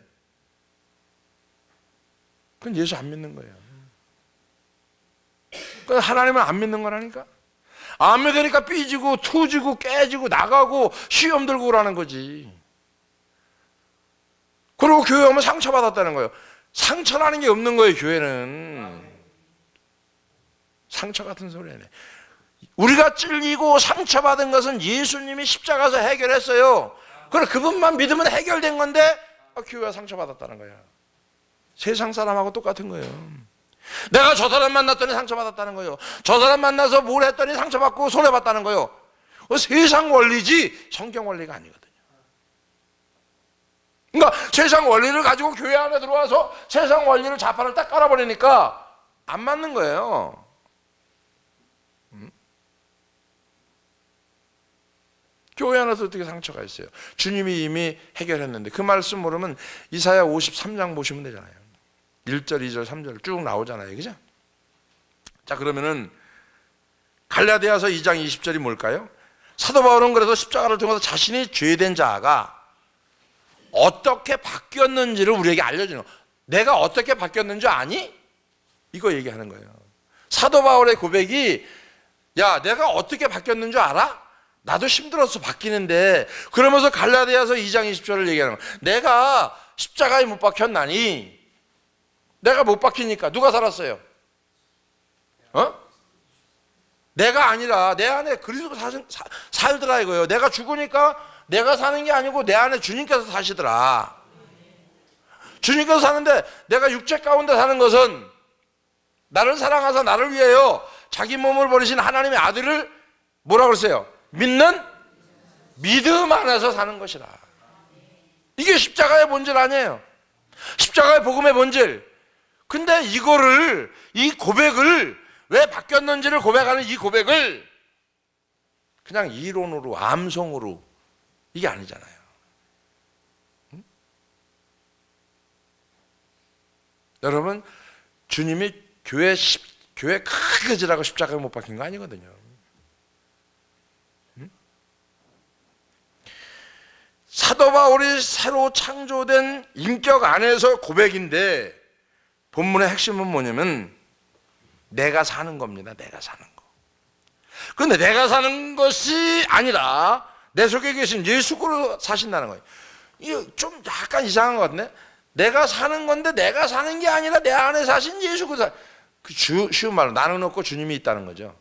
그건 예수 안 믿는 거예요. 그건 하나님을 안 믿는 거라니까. 안 믿으니까 삐지고 투지고 깨지고 나가고 시험 들고 그러는 거지. 그리고 교회 오면 상처받았다는 거예요. 상처라는 게 없는 거예요. 교회는 상처 같은 소리네. 우리가 찔리고 상처받은 것은 예수님이 십자가에서 해결했어요. 그래 그분만 믿으면 해결된 건데 교회가 상처받았다는 거야. 세상 사람하고 똑같은 거예요. 내가 저 사람 만났더니 상처받았다는 거예요. 저 사람 만나서 뭘 했더니 상처받고 손해봤다는 거예요. 세상 원리지 성경 원리가 아니거든요. 그러니까 세상 원리를 가지고 교회 안에 들어와서 세상 원리를 자판을 딱 깔아버리니까 안 맞는 거예요. 교회 안에서 어떻게 상처가 있어요? 주님이 이미 해결했는데. 그 말씀 모르면 이사야 53장 보시면 되잖아요. 1절, 2절, 3절 쭉 나오잖아요. 그죠? 자, 그러면은 갈라디아서 2장 20절이 뭘까요? 사도 바울은 그래서 십자가를 통해서 자신이 죄된 자가 어떻게 바뀌었는지를 우리에게 알려주는 거예요. 내가 어떻게 바뀌었는지 아니? 이거 얘기하는 거예요. 사도 바울의 고백이 야, 내가 어떻게 바뀌었는 줄 알아? 나도 힘들어서 바뀌는데. 그러면서 갈라디아서 2장 20절을 얘기하는 거예요. 내가 십자가에 못 박혔나니 내가 못 박히니까 누가 살았어요? 내가 아니라 내 안에 그리스도가 살더라 이거예요. 내가 죽으니까 내가 사는 게 아니고 내 안에 주님께서 사시더라. 주님께서 사는데 내가 육체 가운데 사는 것은 나를 사랑하사 나를 위하여 자기 몸을 버리신 하나님의 아들을 뭐라 그랬어요? 믿는 믿음 안에서 사는 것이라. 이게 십자가의 본질 아니에요. 십자가의 복음의 본질. 근데 이거를, 이 고백을 왜 바뀌었는지를 고백하는 이 고백을 그냥 이론으로 암송으로 이게 아니잖아요. 여러분, 주님이 교회 크게 지라고 십자가에 못 박힌 거 아니거든요. 사도 바울이 새로 창조된 인격 안에서 고백인데 본문의 핵심은 뭐냐면 내가 사는 겁니다. 내가 사는 거. 그런데 내가 사는 것이 아니라 내 속에 계신 예수로 사신다는 거예요. 이거 좀 약간 이상한 것 같네. 내가 사는 건데 내가 사는 게 아니라 내 안에 사신 예수로 사. 그 쉬운 말로 나는 없고 주님이 있다는 거죠.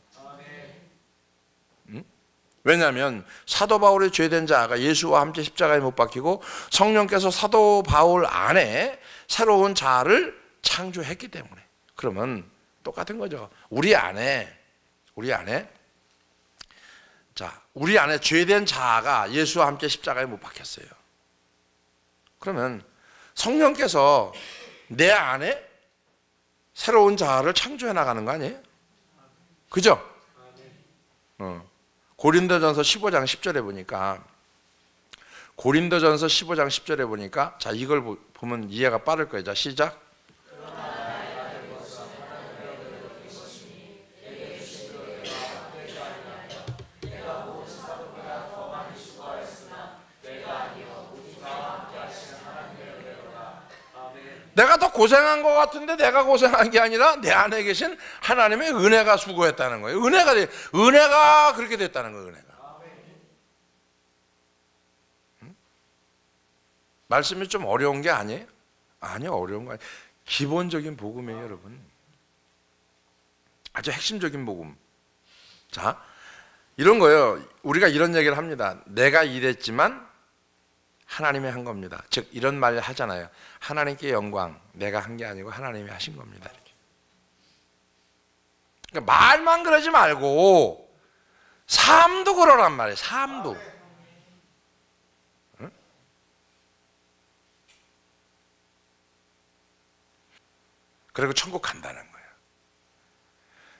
왜냐하면 사도 바울의 죄된 자가 예수와 함께 십자가에 못 박히고 성령께서 사도 바울 안에 새로운 자를 창조했기 때문에. 그러면 똑같은 거죠. 우리 안에 죄된 자가 예수와 함께 십자가에 못 박혔어요. 그러면 성령께서 내 안에 새로운 자아를 창조해 나가는 거 아니에요? 그죠? 고린도전서 15장 10절에 보니까 자, 이걸 보면 이해가 빠를 거예요. 자, 시작. 내가 더 고생한 것 같은데 내가 고생한 게 아니라 내 안에 계신 하나님의 은혜가 수고했다는 거예요. 은혜가 그렇게 됐다는 거예요. 은혜가. 말씀이 좀 어려운 게 아니에요? 아니요, 어려운 거 아니에요. 기본적인 복음이에요, 여러분. 아주 핵심적인 복음. 자, 이런 거예요. 우리가 이런 얘기를 합니다. 내가 일했지만 하나님이 한 겁니다. 즉 이런 말 하잖아요. 하나님께 영광, 내가 한 게 아니고 하나님이 하신 겁니다. 이렇게. 그러니까 말만 그러지 말고 삶도 그러란 말이에요. 삶도. 응? 그리고 천국 간다는 거예요.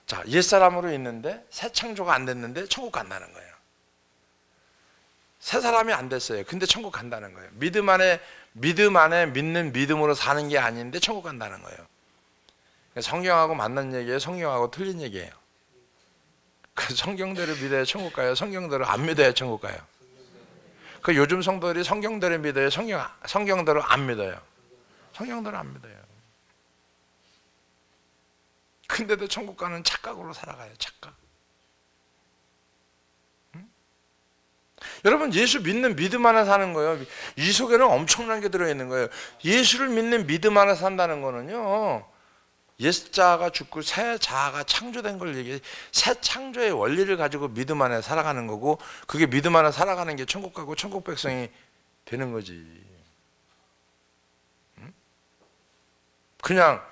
자, 옛사람으로 있는데 새 창조가 안 됐는데 천국 간다는 거예요. 새 사람이 안 됐어요. 근데 천국 간다는 거예요. 믿음 안에 믿는 믿음으로 사는 게 아닌데 천국 간다는 거예요. 성경하고 맞는 얘기예요? 성경하고 틀린 얘기예요? 그 성경대로 믿어야 천국 가요? 성경대로 안 믿어야 천국 가요? 그 요즘 성도들이 성경대로 믿어요? 성경대로 안 믿어요? 성경대로 안 믿어요. 근데도 천국 가는 착각으로 살아가요. 착각. 여러분, 예수 믿는 믿음 안에 사는 거예요. 이 속에는 엄청난 게 들어있는 거예요. 예수를 믿는 믿음 안에 산다는 거는요, 옛자가 죽고 새 자아가 창조된 걸 얘기해요. 새 창조의 원리를 가지고 믿음 안에 살아가는 거고, 그게 믿음 안에 살아가는 게 천국 가고 천국 백성이 되는 거지. 그냥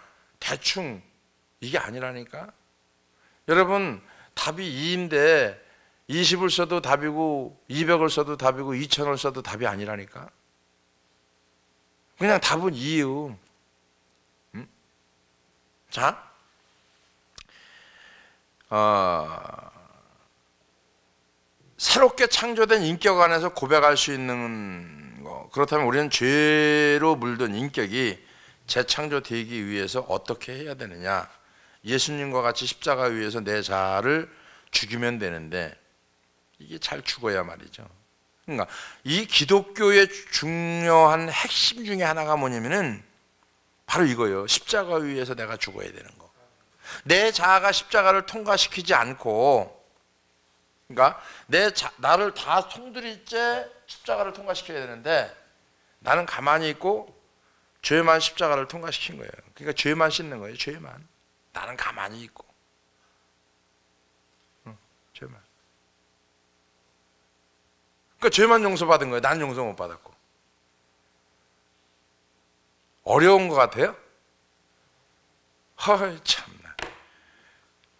대충 이게 아니라니까. 여러분, 답이 2인데 20을 써도 답이고 200을 써도 답이고 2000을 써도 답이 아니라니까. 그냥 답은 2예요. 자, 새롭게 창조된 인격 안에서 고백할 수 있는 거. 그렇다면 우리는 죄로 물든 인격이 재창조되기 위해서 어떻게 해야 되느냐. 예수님과 같이 십자가 위에서 내 자아를 죽이면 되는데, 이게 잘 죽어야 말이죠. 그러니까 이 기독교의 중요한 핵심 중에 하나가 뭐냐면은 바로 이거예요. 십자가 위에서 내가 죽어야 되는 거. 내 자아가 십자가를 통과시키지 않고, 그러니까 나를 다 송두리째 십자가를 통과시켜야 되는데, 나는 가만히 있고 죄만 십자가를 통과시킨 거예요. 그러니까 죄만 씻는 거예요. 죄만. 나는 가만히 있고. 죄만. 그러니까 죄만 용서받은 거예요. 난 용서 못 받았고. 어려운 것 같아요? 허이 참나.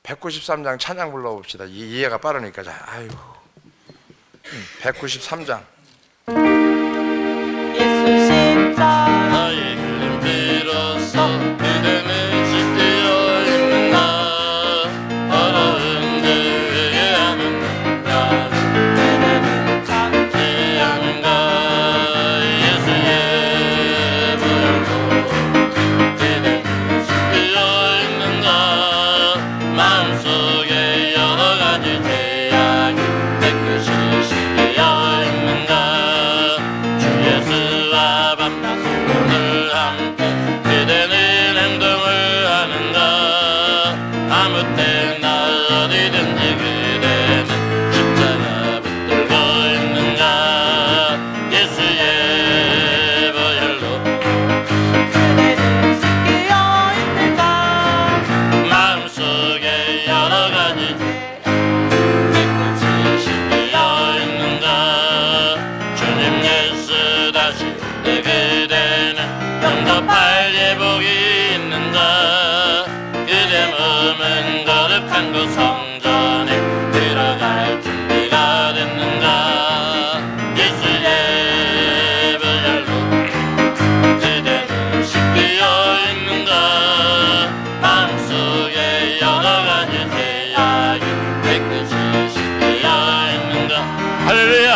193장 찬양 불러봅시다. 이해가 빠르니까. 자, 아이고. 193장. 예수 십자가 나의 흘림 들어서 그대는 십되어 있는가. 더러운 죄에 하는가. 그대는 죄 하는가. 예수의 보혈로 그대는 십되어 있는가. 마음속에 여러 가지 죄악이 깨끗이 십되어 있는가. 주 예수와 밤낮 오늘 함께 그대는 행동을 하는가. 아무 때나 어디든지 그대는 십자가 붙들고 있는가. 예수의 보혈로 그대는 씻겨 있는가. 마음속에 여러 가지 깨끗이 십되어 있는가. 주님 예수 다시 내 그대는 영접할 예복이 있는가. 그대 몸은 거룩한 그 성전에 들어갈 준비가 됐는가. 예수의 보혈로 그대는 씻겨 있는가. 마음속에 여러 가지 죄악이 깨끗이 씻겨 있는가. 할렐루야.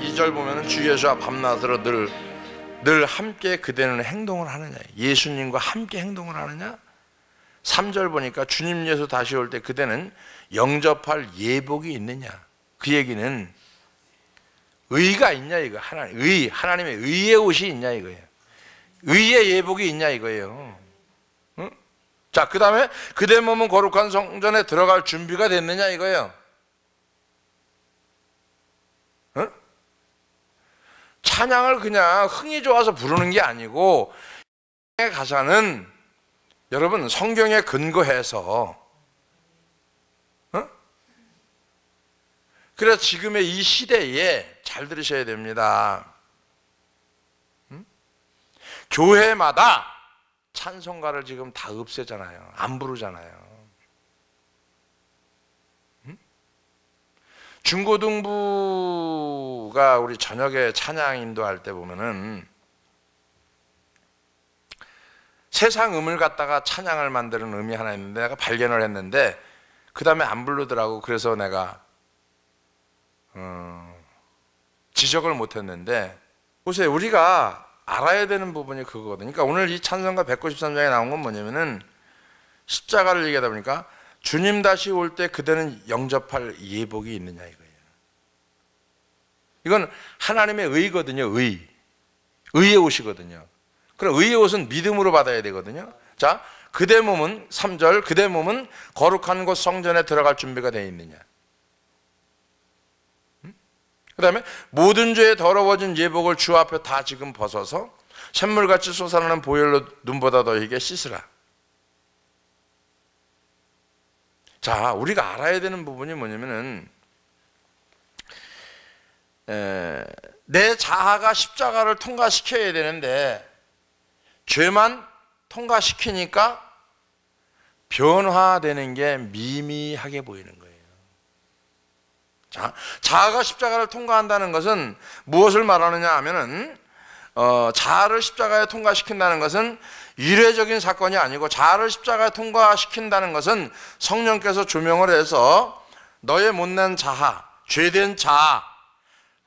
2절 보면은 주 예수와 밤낮으로 늘 함께 그대는 행동을 하느냐. 예수님과 함께 행동을 하느냐. 3절 보니까 주님 예수 다시 올 때 그대는 영접할 예복이 있느냐. 그 얘기는 의가 있냐 이거. 하나님의 의의 옷이 있냐 이거예요. 의의 예복이 있냐 이거예요. 응? 자, 그 다음에 그대 몸은 거룩한 성전에 들어갈 준비가 됐느냐 이거예요. 응? 찬양을 그냥 흥이 좋아서 부르는 게 아니고 가사는 여러분 성경에 근거해서 그래서 지금의 이 시대에 잘 들으셔야 됩니다. 교회마다 찬송가를 지금 다 없애잖아요. 안 부르잖아요. 중고등부가 우리 저녁에 찬양 인도할 때 보면은 세상 음을 갖다가 찬양을 만드는 음이 하나 있는데 내가 발견을 했는데 그 다음에 안 부르더라고. 그래서 내가 지적을 못했는데 보세요. 우리가 알아야 되는 부분이 그거거든요. 그러니까 오늘 이 찬송가 193장에 나온 건 뭐냐면은 십자가를 얘기하다 보니까 주님 다시 올 때 그대는 영접할 예복이 있느냐 이거예요. 이건 하나님의 의거든요. 의의 옷이거든요. 그럼 의의 옷은 믿음으로 받아야 되거든요. 자, 그대 몸은 3절 그대 몸은 거룩한 곳 성전에 들어갈 준비가 되어 있느냐. 그 다음에 모든 죄에 더러워진 예복을 주 앞에 다 지금 벗어서 샘물같이 솟아나는 보혈로 눈보다 더 희게 씻으라. 자, 우리가 알아야 되는 부분이 뭐냐면은 내 자아가 십자가를 통과시켜야 되는데 죄만 통과시키니까 변화되는 게 미미하게 보이는 거예요. 자, 자아가 십자가를 통과한다는 것은 무엇을 말하느냐 하면은 자아를 십자가에 통과시킨다는 것은 이례적인 사건이 아니고 자아를 십자가에 통과시킨다는 것은 성령께서 조명을 해서 너의 못난 자아, 죄된 자아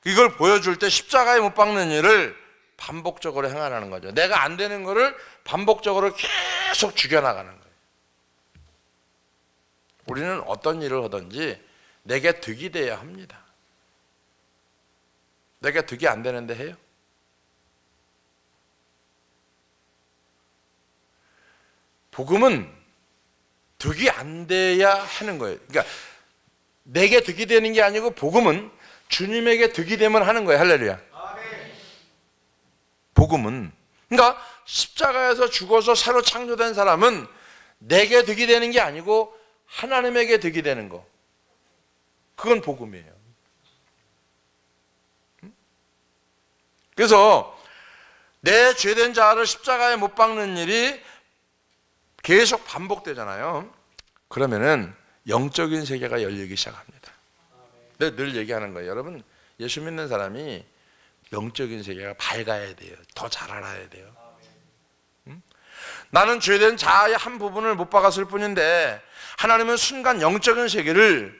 이걸 보여줄 때 십자가에 못 박는 일을 반복적으로 행하라는 거죠. 내가 안 되는 거를 반복적으로 계속 죽여나가는 거예요. 우리는 어떤 일을 하든지 내게 득이 돼야 합니다. 내게 득이 안 되는데 해요? 복음은 득이 안 돼야 하는 거예요. 그러니까 내게 득이 되는 게 아니고 복음은 주님에게 득이 되면 하는 거예요. 할렐루야. 복음은 그러니까 십자가에서 죽어서 새로 창조된 사람은 내게 득이 되는 게 아니고 하나님에게 득이 되는 거. 그건 복음이에요. 그래서 내 죄된 자아를 십자가에 못 박는 일이 계속 반복되잖아요. 그러면은 영적인 세계가 열리기 시작합니다. 내가 늘 얘기하는 거예요. 여러분, 예수 믿는 사람이 영적인 세계가 밝아야 돼요. 더 잘 알아야 돼요. 나는 죄된 자아의 한 부분을 못 박았을 뿐인데 하나님은 순간 영적인 세계를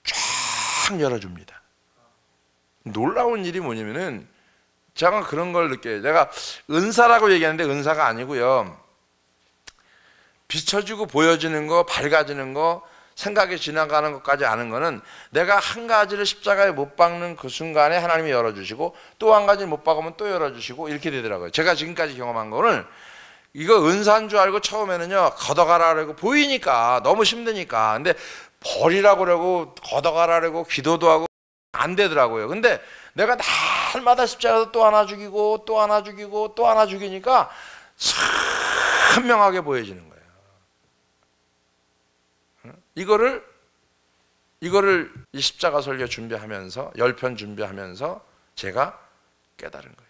쫙 열어줍니다. 놀라운 일이 뭐냐면은 제가 그런 걸 느껴요. 내가 은사라고 얘기하는데 은사가 아니고요. 비춰지고 보여지는 거, 밝아지는 거, 생각이 지나가는 것까지 아는 거는 내가 한 가지를 십자가에 못 박는 그 순간에 하나님이 열어주시고 또 한 가지를 못 박으면 또 열어주시고 이렇게 되더라고요. 제가 지금까지 경험한 거는 이거 은사인 줄 알고 처음에는요 걷어가라 그러고 보이니까 너무 힘드니까 근데 버리라고 그러고 걷어가라 그러고 기도도 하고 안 되더라고요. 근데 내가 날마다 십자가에서 또 하나 죽이고 또 하나 죽이고 또 하나 죽이니까 선명하게 보여지는 거예요. 이거를 이 십자가 설교 준비하면서 10편 준비하면서 제가 깨달은 거예요.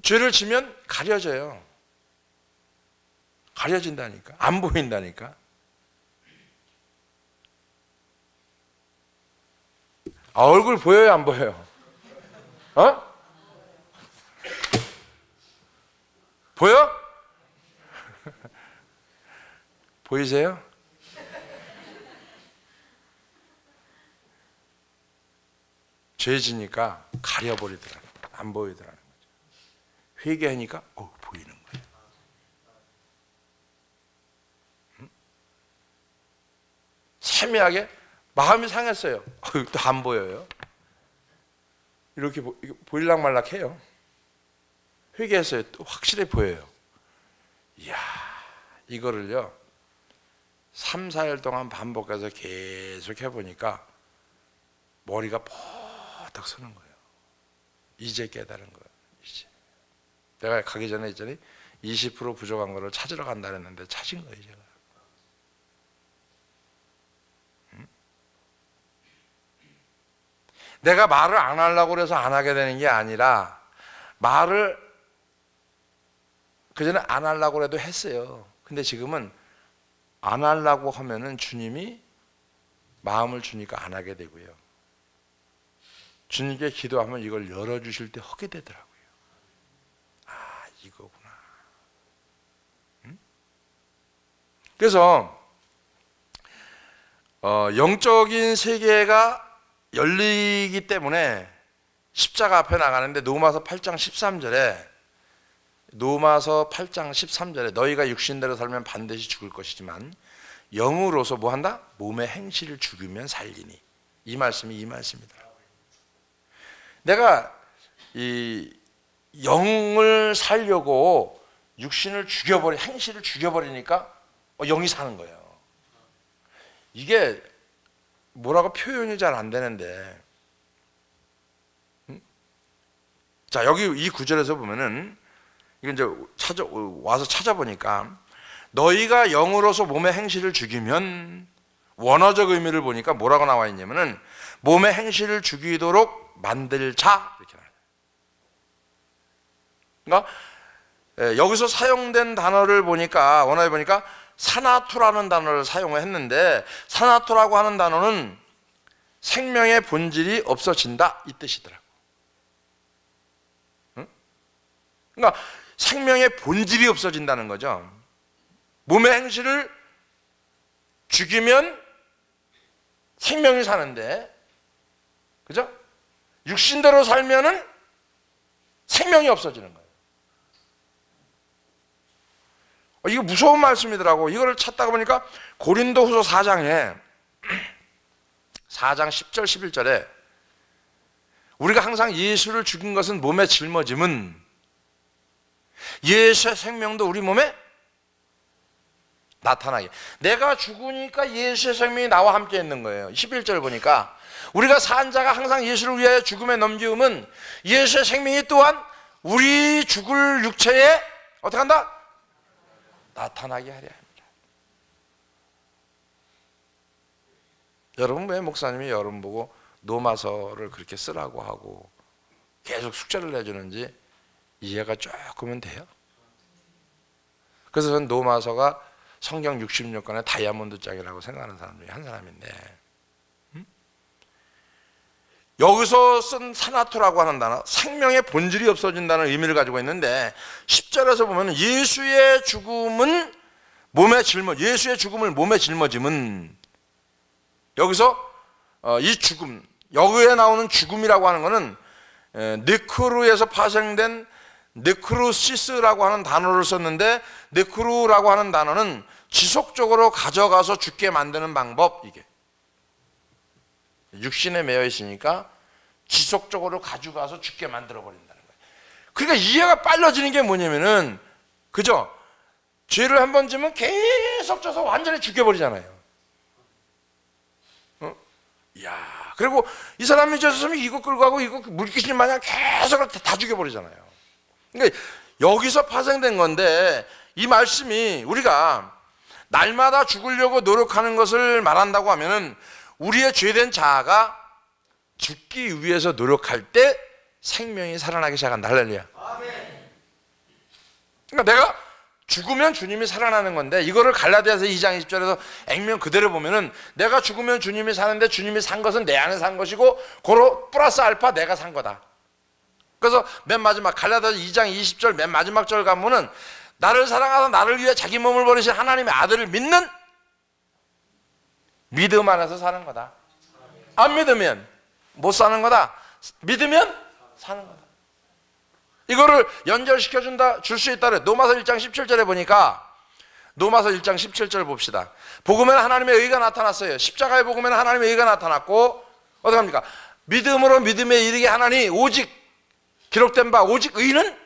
죄를 지면 가려져요. 가려진다니까. 안 보인다니까. 얼굴 보여요, 안 보여요? 보여? 보이세요? 죄 지니까 가려버리더라고요. 안 보이더라는 거죠. 회개하니까 보이는 거예요. 세미하게 마음이 상했어요. 또 안 보여요. 이렇게 보일락 말락해요. 회개했어요. 또 확실히 보여요. 이야, 이거를요 3, 4일 동안 반복해서 계속 해보니까 머리가 퍽 서는 거예요. 이제 깨달은 거예요. 이제 내가 가기 전에 있잖아요 20% 부족한 거를 찾으러 간다 그랬는데 찾은 거예요. 제가 내가 말을 안 하려고 그래서 안 하게 되는 게 아니라 말을 그전에 안 하려고 해도 했어요. 근데 지금은 안 하려고 하면은 주님이 마음을 주니까 안 하게 되고요. 주님께 기도하면 이걸 열어주실 때 하게 되더라고요. 아, 이거구나. 응? 그래서 영적인 세계가 열리기 때문에 십자가 앞에 나가는데 로마서 8장 13절에 너희가 육신대로 살면 반드시 죽을 것이지만 영으로서 뭐 한다? 몸의 행실을 죽이면 살리니. 이 말씀이 이 말씀이다. 내가 이 영을 살려고 육신을 행실을 죽여버리니까 영이 사는 거예요. 이게 뭐라고 표현이 잘 안 되는데, 자 여기 이 구절에서 보면은 이건 이제 와서 찾아보니까 너희가 영으로서 몸의 행실을 죽이면 원어적 의미를 보니까 뭐라고 나와 있냐면은 몸의 행실을 죽이도록 만들 자 이렇게 나와요. 그러니까 여기서 사용된 단어를 보니까 원어에 보니까 사나투라는 단어를 사용했는데 사나투라고 하는 단어는 생명의 본질이 없어진다 이 뜻이더라고. 응? 그러니까 생명의 본질이 없어진다는 거죠. 몸의 행실을 죽이면 생명이 사는데, 그죠? 육신대로 살면은 생명이 없어지는 거예요. 이거 무서운 말씀이더라고. 이거를 찾다가 보니까 고린도후서 4장에 4장 10절 11절에 우리가 항상 예수를 죽인 것은 몸에 짊어짐은 예수의 생명도 우리 몸에 나타나게. 내가 죽으니까 예수의 생명이 나와 함께 있는 거예요. 11절 보니까 우리가 산 자가 항상 예수를 위하여 죽음에 넘기움은 예수의 생명이 또한 우리 죽을 육체에 어떻게 한다? 나타나게 하려 합니다. 여러분 왜 목사님이 여러분 보고 노마서를 그렇게 쓰라고 하고 계속 숙제를 내주는지 이해가 조금은 돼요? 그래서 저는 노마서가 성경 66권의 다이아몬드 짝이라고 생각하는 사람 중에 한 사람인데, 여기서 쓴 사나토라고 하는 단어, 생명의 본질이 없어진다는 의미를 가지고 있는데 10절에서 보면 예수의 죽음을 몸에 짊어짐은, 여기서 이 죽음, 여기에 나오는 죽음이라고 하는 것은 네크루에서 파생된 네크로시스라고 하는 단어를 썼는데, 네크루라고 하는 단어는 지속적으로 가져가서 죽게 만드는 방법. 이게 육신에 매여 있으니까 지속적으로 가져가서 죽게 만들어 버린다는 거예요. 그러니까 이해가 빨라지는 게 뭐냐면은, 그죠? 죄를 한 번 지면 계속 져서 완전히 죽여버리잖아요. 이야, 그리고 이 사람이 졌으면 이거 끌고 가고 이거 물귀신 마냥 계속 다 죽여버리잖아요. 그러니까 여기서 파생된 건데, 이 말씀이 우리가 날마다 죽으려고 노력하는 것을 말한다고 하면은 우리의 죄된 자아가 죽기 위해서 노력할 때 생명이 살아나기 시작한다. 할렐루야. 그러니까 내가 죽으면 주님이 살아나는 건데, 이거를 갈라디아서 2장 20절에서 액면 그대로 보면은 내가 죽으면 주님이 사는데 주님이 산 것은 내 안에 산 것이고 고로 플러스 알파 내가 산 거다. 그래서 맨 마지막 갈라디아서 2장 20절 맨 마지막 절 가면은 나를 사랑하사 나를 위해 자기 몸을 버리신 하나님의 아들을 믿는 믿음 안에서 사는 거다. 안 믿으면 못 사는 거다. 믿으면 사는 거다. 이거를 연결시켜준다, 줄 수 있다. 노마서 1장 17절에 보니까, 노마서 1장 17절 봅시다. 복음에는 하나님의 의가 나타났어요. 십자가의 복음에는 하나님의 의가 나타났고, 어떻게 합니까? 믿음으로 믿음에 이르게 하나니 오직 기록된 바 오직 의인은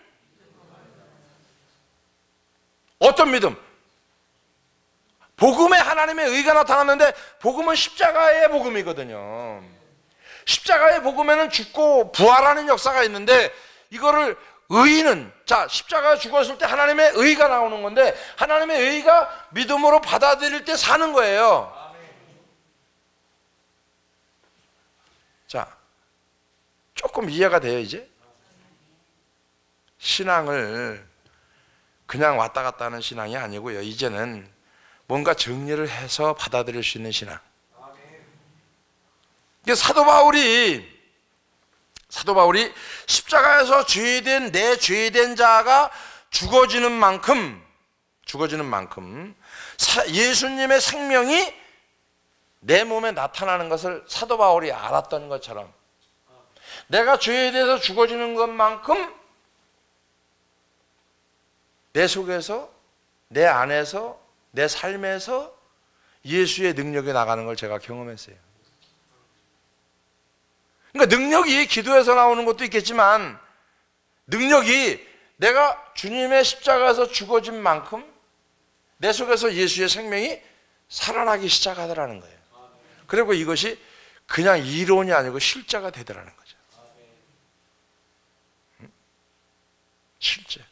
어떤 믿음? 복음에 하나님의 의가 나타났는데 복음은 십자가의 복음이거든요. 십자가의 복음에는 죽고 부활하는 역사가 있는데 이거를 의인은 자 십자가가 죽었을 때 하나님의 의가 나오는 건데 하나님의 의가 믿음으로 받아들일 때 사는 거예요. 자 조금 이해가 돼요 이제? 신앙을 그냥 왔다 갔다 하는 신앙이 아니고요. 이제는 뭔가 정리를 해서 받아들일 수 있는 신앙. 사도 바울이 십자가에서 죄된 내 죄된 자가 죽어지는 만큼 예수님의 생명이 내 몸에 나타나는 것을 사도 바울이 알았던 것처럼 내가 죄에 대해서 죽어지는 것만큼 내 속에서 내 안에서 내 삶에서 예수의 능력이 나가는 걸 제가 경험했어요. 그러니까 능력이 기도에서 나오는 것도 있겠지만 능력이 내가 주님의 십자가에서 죽어진 만큼 내 속에서 예수의 생명이 살아나기 시작하더라는 거예요. 그리고 이것이 그냥 이론이 아니고 실제가 되더라는 거죠. 실제.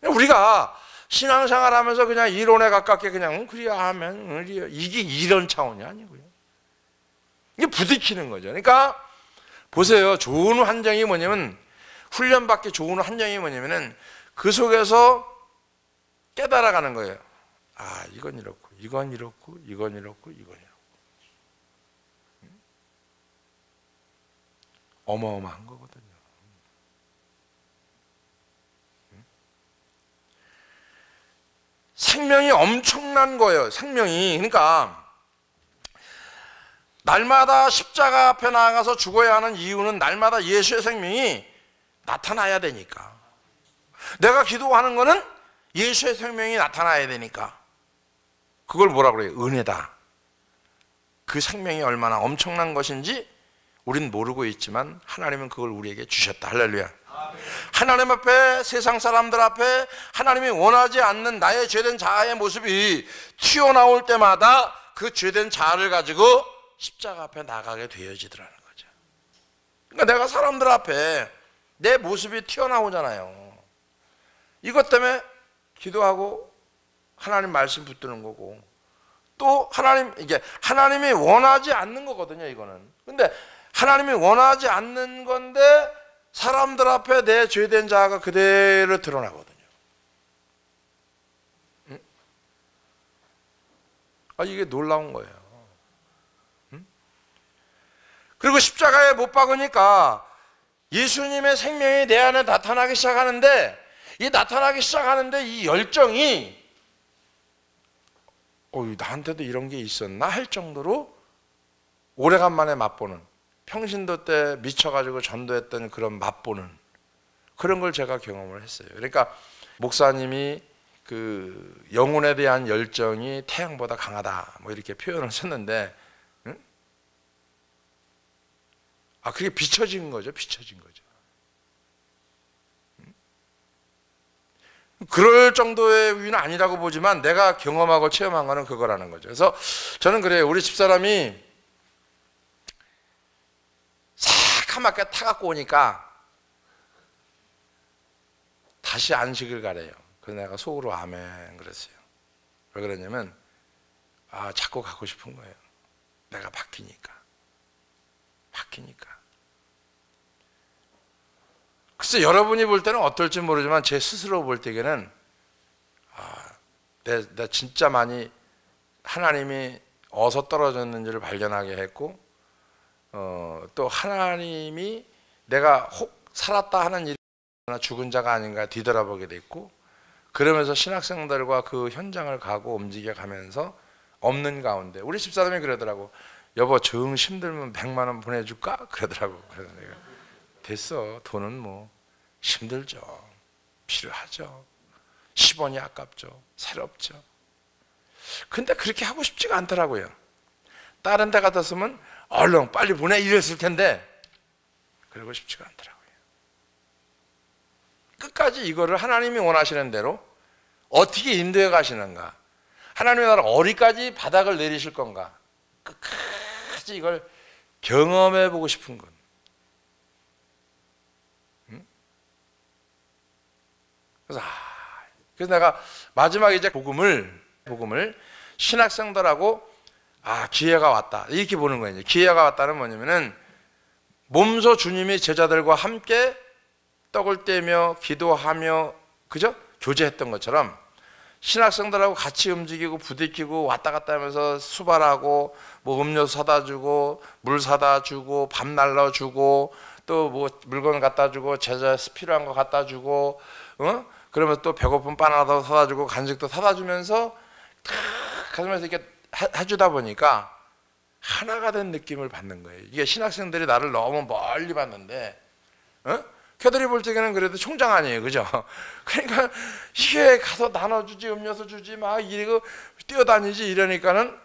우리가 신앙생활 하면서 그냥 이론에 가깝게 그냥 그래야 하면 이게 이런 차원이 아니고요. 이게 부딪히는 거죠. 그러니까 보세요. 좋은 환경이 뭐냐면 훈련받기 좋은 환경이 뭐냐면은 그 속에서 깨달아가는 거예요. 아 이건 이렇고 이건 이렇고 이건 이렇고 이건 이렇고 어마어마한 거거든요. 생명이 엄청난 거예요. 생명이. 그러니까 날마다 십자가 앞에 나아가서 죽어야 하는 이유는 날마다 예수의 생명이 나타나야 되니까. 내가 기도하는 거는 예수의 생명이 나타나야 되니까. 그걸 뭐라고 그래요? 은혜다. 그 생명이 얼마나 엄청난 것인지 우린 모르고 있지만 하나님은 그걸 우리에게 주셨다. 할렐루야. 하나님 앞에 세상 사람들 앞에 하나님이 원하지 않는 나의 죄된 자아의 모습이 튀어나올 때마다 그 죄된 자아를 가지고 십자가 앞에 나가게 되어지더라는 거죠. 그러니까 내가 사람들 앞에 내 모습이 튀어나오잖아요. 이것 때문에 기도하고 하나님 말씀 붙드는 거고 또 이게 하나님이 원하지 않는 거거든요. 이거는. 근데 하나님이 원하지 않는 건데 사람들 앞에 내 죄된 자아가 그대로 드러나거든요. 이게 놀라운 거예요. 그리고 십자가에 못 박으니까 예수님의 생명이 내 안에 나타나기 시작하는데 이 열정이 나한테도 이런 게 있었나 할 정도로 오래간만에 맛보는 평신도 때 미쳐가지고 전도했던 그런 맛보는 그런 걸 제가 경험을 했어요. 그러니까 목사님이 그 영혼에 대한 열정이 태양보다 강하다 뭐 이렇게 표현을 썼는데 그게 비춰진 거죠. 그럴 정도의 위는 아니라고 보지만 내가 경험하고 체험한 거는 그거라는 거죠. 그래서 저는 그래요. 우리 집사람이 새카맣게 타갖고 오니까 다시 안식을 가래요. 그래서 내가 속으로 아멘 그랬어요. 왜 그러냐면 자꾸 가고 싶은 거예요. 내가 바뀌니까. 글쎄 여러분이 볼 때는 어떨지 모르지만 제 스스로 볼 때에는 내가 진짜 많이 하나님이 어디서 떨어졌는지를 발견하게 했고 또 하나님이 내가 혹 살았다 하는 일이 죽은 자가 아닌가 뒤돌아보게 됐고 그러면서 신학생들과 그 현장을 가고 움직여 가면서 없는 가운데 우리 집사람이 그러더라고. 여보 정 힘들면 100만 원 보내줄까? 그러더라고. 그래서 내가 됐어. 돈은 뭐 힘들죠. 필요하죠. 10원이 아깝죠. 새롭죠. 근데 그렇게 하고 싶지가 않더라고요. 다른 데 같았으면 얼른 빨리 보내 이랬을 텐데 그러고 싶지가 않더라고요. 끝까지 이거를 하나님이 원하시는 대로 어떻게 인도해 가시는가, 하나님의 나라 어디까지 바닥을 내리실 건가, 끝까지 이걸 경험해 보고 싶은 건. 그래서 내가 마지막에 이제 복음을 신학생들하고 기회가 왔다 이렇게 보는 거예요. 기회가 왔다는 뭐냐면은 몸소 주님이 제자들과 함께 떡을 떼며 기도하며 그죠? 교제했던 것처럼 신학생들하고 같이 움직이고 부딪히고 왔다 갔다 하면서 수발하고 뭐 음료수 사다 주고 물 사다 주고 밥 날라 주고 또 뭐 물건 갖다 주고 제자 필요한 거 갖다 주고 그러면 또 배고픈 바나나도 사다 주고 간식도 사다 주면서 탁 하면서 이렇게 해주다 보니까 하나가 된 느낌을 받는 거예요. 이게 신학생들이 나를 너무 멀리 봤는데 걔들이 볼 적에는 그래도 총장 아니에요, 그죠? 그러니까 이게 가서 나눠주지 음료수 주지 막 이러고 뛰어다니지 이러니까는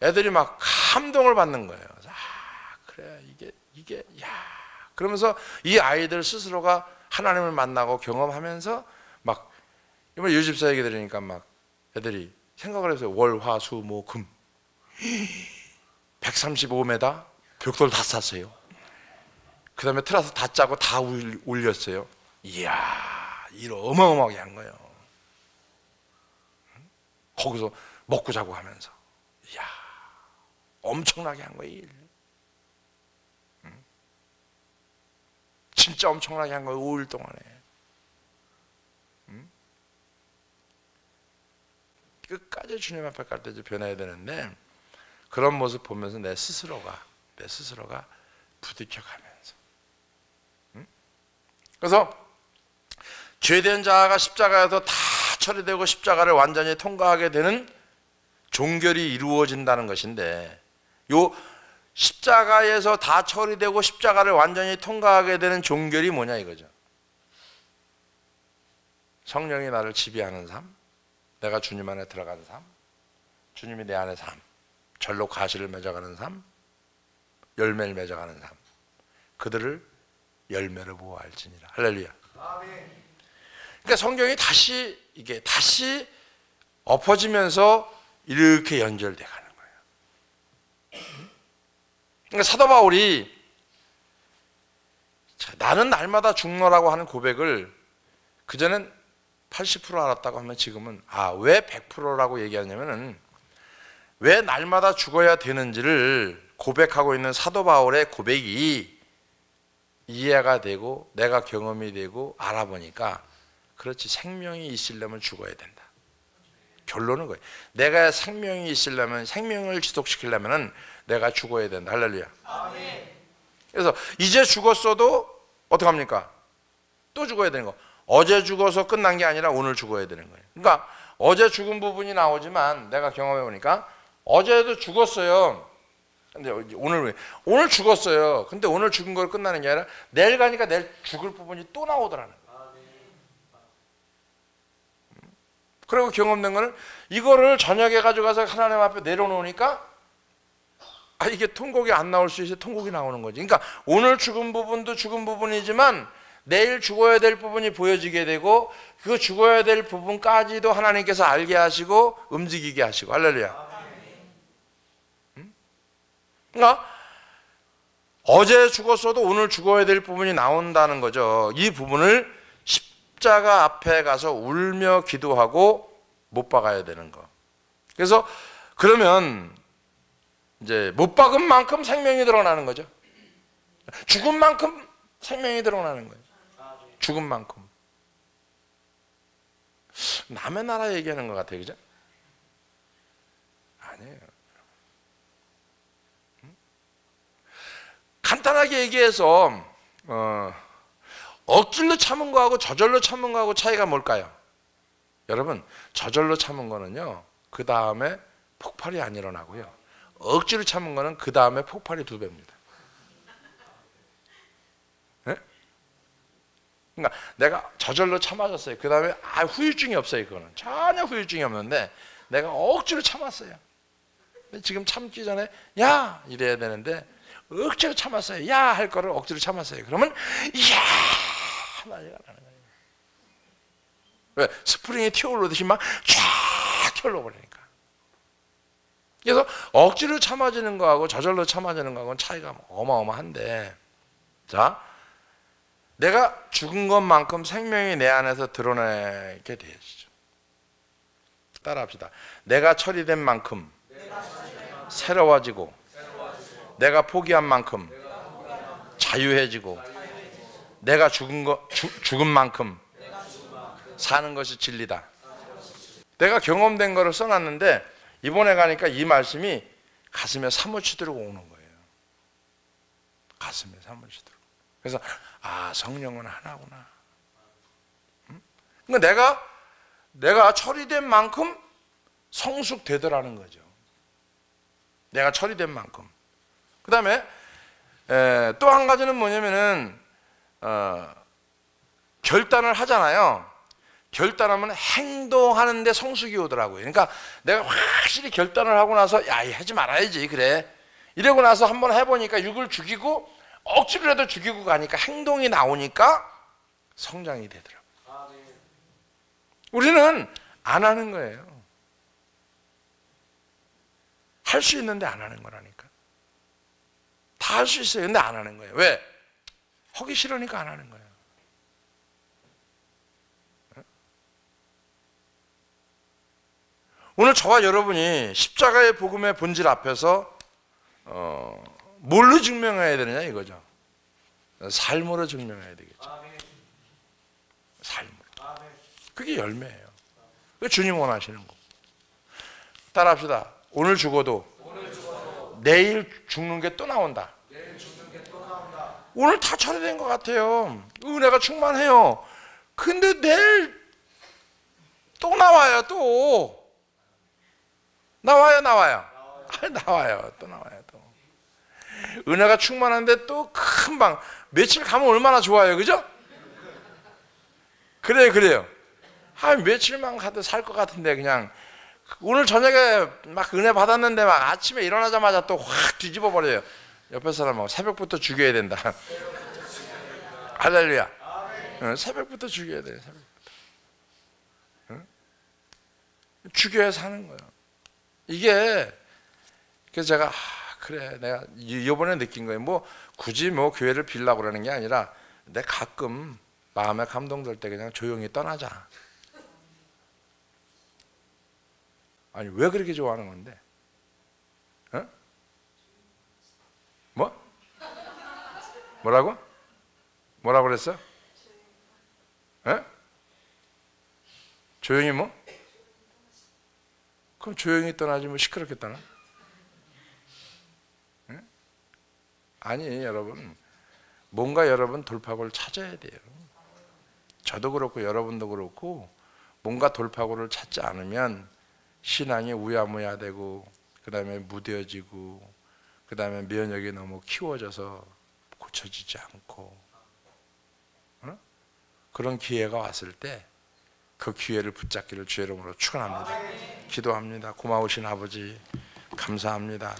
애들이 막 감동을 받는 거예요. 그래 이게 야 그러면서 이 아이들 스스로가 하나님을 만나고 경험하면서 막 이번에 유집사 얘기 들으니까 막 애들이 생각을 했어요. 월, 화, 수, 목, 금 135m 벽돌 다 쌌어요. 그 다음에 트라스 다 짜고 다 올렸어요. 이야 일 어마어마하게 한 거예요. 거기서 먹고 자고 하면서 이야 엄청나게 한 거예요. 일. 진짜 엄청나게 한 거예요. 5일 동안에. 끝까지 주님 앞에 갈 때 변해야 되는데 그런 모습 보면서 내 스스로가 부딪혀가면서 그래서 죄된 자가 십자가에서 다 처리되고 십자가를 완전히 통과하게 되는 종결이 이루어진다는 것인데 요 십자가에서 다 처리되고 십자가를 완전히 통과하게 되는 종결이 뭐냐 이거죠. 성령이 나를 지배하는 삶, 내가 주님 안에 들어가는 삶, 주님이 내 안에 삶, 절로 가시를 맺어가는 삶, 열매를 맺어가는 삶, 그들을 열매로 보아할지니라. 할렐루야. 그러니까 성경이 다시 엎어지면서 이렇게 연결돼 가는 거예요. 그러니까 사도 바울이 나는 날마다 죽노라고 하는 고백을 그전엔 80% 알았다고 하면 지금은 왜 100%라고 얘기하냐면은 왜 날마다 죽어야 되는지를 고백하고 있는 사도 바울의 고백이 이해가 되고 내가 경험이 되고 알아보니까 그렇지 생명이 있으려면 죽어야 된다. 결론은 거예요. 내가 생명이 있으려면 생명을 지속시키려면 내가 죽어야 된다. 할렐루야. 그래서 이제 죽었어도 어떡합니까? 또 죽어야 되는 거. 어제 죽어서 끝난 게 아니라 오늘 죽어야 되는 거예요. 그러니까 어제 죽은 부분이 나오지만 내가 경험해 보니까 어제도 죽었어요. 근데 오늘 죽었어요. 근데 오늘 죽은 걸 끝나는 게 아니라 내일 가니까 내일 죽을 부분이 또 나오더라는 거예요. 그리고 경험된 거는 이거를 저녁에 가져가서 하나님 앞에 내려놓으니까 이게 통곡이 안 나올 수 있어요. 통곡이 나오는 거지. 그러니까 오늘 죽은 부분도 죽은 부분이지만 내일 죽어야 될 부분이 보여지게 되고 그 죽어야 될 부분까지도 하나님께서 알게 하시고 움직이게 하시고. 할렐루야. 그러니까 어제 죽었어도 오늘 죽어야 될 부분이 나온다는 거죠. 이 부분을 십자가 앞에 가서 울며 기도하고 못 박아야 되는 거. 그래서 그러면 이제 못 박은 만큼 생명이 드러나는 거죠. 죽은 만큼 생명이 드러나는 거예요. 죽은 만큼. 남의 나라 얘기하는 것 같아요, 그죠? 아니에요. 간단하게 얘기해서 억질로 참은 거하고 저절로 참은 거하고 차이가 뭘까요? 여러분, 저절로 참은 거는요 그 다음에 폭발이 안 일어나고요, 억지로 참은 거는 그 다음에 폭발이 2배입니다. 네? 그러니까 내가 저절로 참아줬어요. 그 다음에 후유증이 없어요. 그거는 전혀 후유증이 없는데 내가 억지로 참았어요. 근데 지금 참기 전에 야 이래야 되는데 억지로 참았어요. 야 할 거를 억지로 참았어요. 그러면 이야 난리가 나는 거예요. 왜? 스프링이 튀어오르듯이 막 쫙 튀어올라버리니까. 그래서 억지로 참아지는 거하고 저절로 참아지는 거하고는 차이가 어마어마한데, 자, 내가 죽은 것만큼 생명이 내 안에서 드러내게 되어지죠. 따라합시다. 내가 처리된 만큼 새로워지고, 내가 포기한 만큼 자유해지고, 내가 죽은 만큼 사는 것이 진리다. 내가 경험된 거를 써놨는데 이번에 가니까 이 말씀이 가슴에 사무치도록 오는 거예요. 가슴에 사무치도록. 그래서 아, 성령은 하나구나. 그러니까 내가 처리된 만큼 성숙되더라는 거죠. 내가 처리된 만큼. 그 다음에 또 한 가지는 뭐냐면은 결단을 하잖아요. 결단하면 행동하는데 성숙이 오더라고요. 그러니까 내가 확실히 결단을 하고 나서 야, 하지 말아야지 그래. 이러고 나서 한번 해보니까 육을 죽이고 억지로라도 죽이고 가니까 행동이 나오니까 성장이 되더라고요. 우리는 안 하는 거예요. 할 수 있는데 안 하는 거라니까. 다 할 수 있어요. 근데 안 하는 거예요. 왜? 하기 싫으니까 안 하는 거예요. 오늘 저와 여러분이 십자가의 복음의 본질 앞에서 뭘로 증명해야 되느냐 이거죠. 삶으로 증명해야 되겠죠. 삶으로. 그게 열매예요. 그게 주님 원하시는 거. 따라합시다. 오늘 죽어도 내일 죽는 게 또 나온다. 오늘 다 처리된 것 같아요. 은혜가 충만해요. 근데 내일 또 나와요. 또 나와요. 또 나와요. 또 은혜가 충만한데 또 금방 며칠 가면 얼마나 좋아요, 그죠? 그래요. 한 며칠만 가도 살 것 같은데 그냥 오늘 저녁에 막 은혜 받았는데 막 아침에 일어나자마자 또 확 뒤집어 버려요. 옆에 사람하고 새벽부터 죽여야 된다. 할렐루야. 새벽부터 죽여야 돼요. 새벽부터. 죽여야 사는 거예요. 이게 그래서 제가 그래 내가 이번에 느낀 거예요. 뭐 굳이 뭐 교회를 빌려고 그러는 게 아니라 내가 가끔 마음에 감동될 때 그냥 조용히 떠나자. 아니 왜 그렇게 좋아하는 건데? 어? 뭐? 뭐라고? 뭐라고 그랬어? 에? 조용히 뭐? 그럼 조용히 떠나지 뭐 시끄럽게 떠나? 에? 아니 여러분 뭔가 여러분 돌파구를 찾아야 돼요. 저도 그렇고 여러분도 그렇고 뭔가 돌파구를 찾지 않으면 신앙이 우야무야되고 그 다음에 무뎌지고 그 다음에 면역이 너무 키워져서 고쳐지지 않고 그런 기회가 왔을 때 그 기회를 붙잡기를 주의 이름으로 축원합니다. 기도합니다. 고마우신 아버지 감사합니다.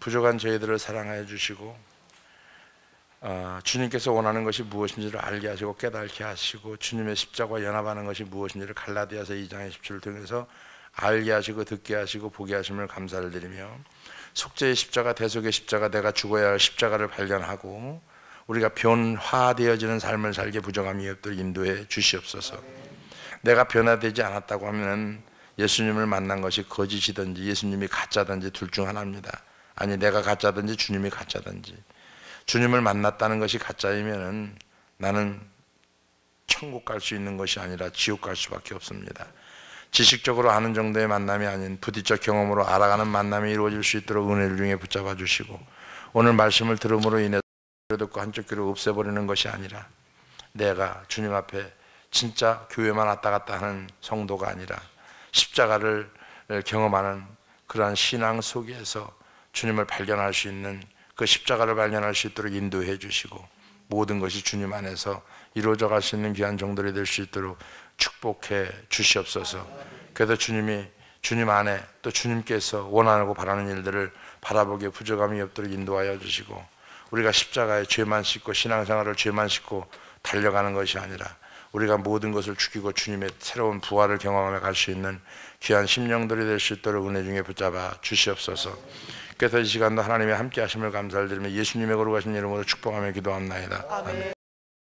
부족한 저희들을 사랑하여 주시고 주님께서 원하는 것이 무엇인지를 알게 하시고 깨닫게 하시고 주님의 십자가와 연합하는 것이 무엇인지를 갈라디아서 2장의 17을 통해서 알게 하시고 듣게 하시고 보게 하심을 감사를 드리며 속죄의 십자가 대속의 십자가 내가 죽어야 할 십자가를 발견하고 우리가 변화되어지는 삶을 살게 부정함이 없도록 인도해 주시옵소서. 내가 변화되지 않았다고 하면 예수님을 만난 것이 거짓이든지 예수님이 가짜든지 둘 중 하나입니다. 아니 내가 가짜든지 주님이 가짜든지 주님을 만났다는 것이 가짜이면은 나는 천국 갈 수 있는 것이 아니라 지옥 갈 수밖에 없습니다. 지식적으로 아는 정도의 만남이 아닌 부딪혀 경험으로 알아가는 만남이 이루어질 수 있도록 은혜를 중에 붙잡아 주시고 오늘 말씀을 들음으로 인해 듣고 한쪽 귀로 없애버리는 것이 아니라 내가 주님 앞에 진짜 교회만 왔다 갔다 하는 성도가 아니라 십자가를 경험하는 그러한 신앙 속에서 주님을 발견할 수 있는 그 십자가를 발견할 수 있도록 인도해 주시고 모든 것이 주님 안에서 이루어져 갈 수 있는 귀한 종들이 될 수 있도록 축복해 주시옵소서. 그래도 주님이 주님 안에 또 주님께서 원하고 바라는 일들을 바라보기에 부족함이 없도록 인도하여 주시고, 우리가 십자가에 죄만 씻고 신앙생활을 죄만 씻고 달려가는 것이 아니라 우리가 모든 것을 죽이고 주님의 새로운 부활을 경험하며 갈 수 있는 귀한 심령들이 될 수 있도록 은혜 중에 붙잡아 주시옵소서. 그래서 이 시간도 하나님의 함께 하심을 감사드리며 예수님의 거룩하신 이름으로 축복하며 기도합나이다. 아멘.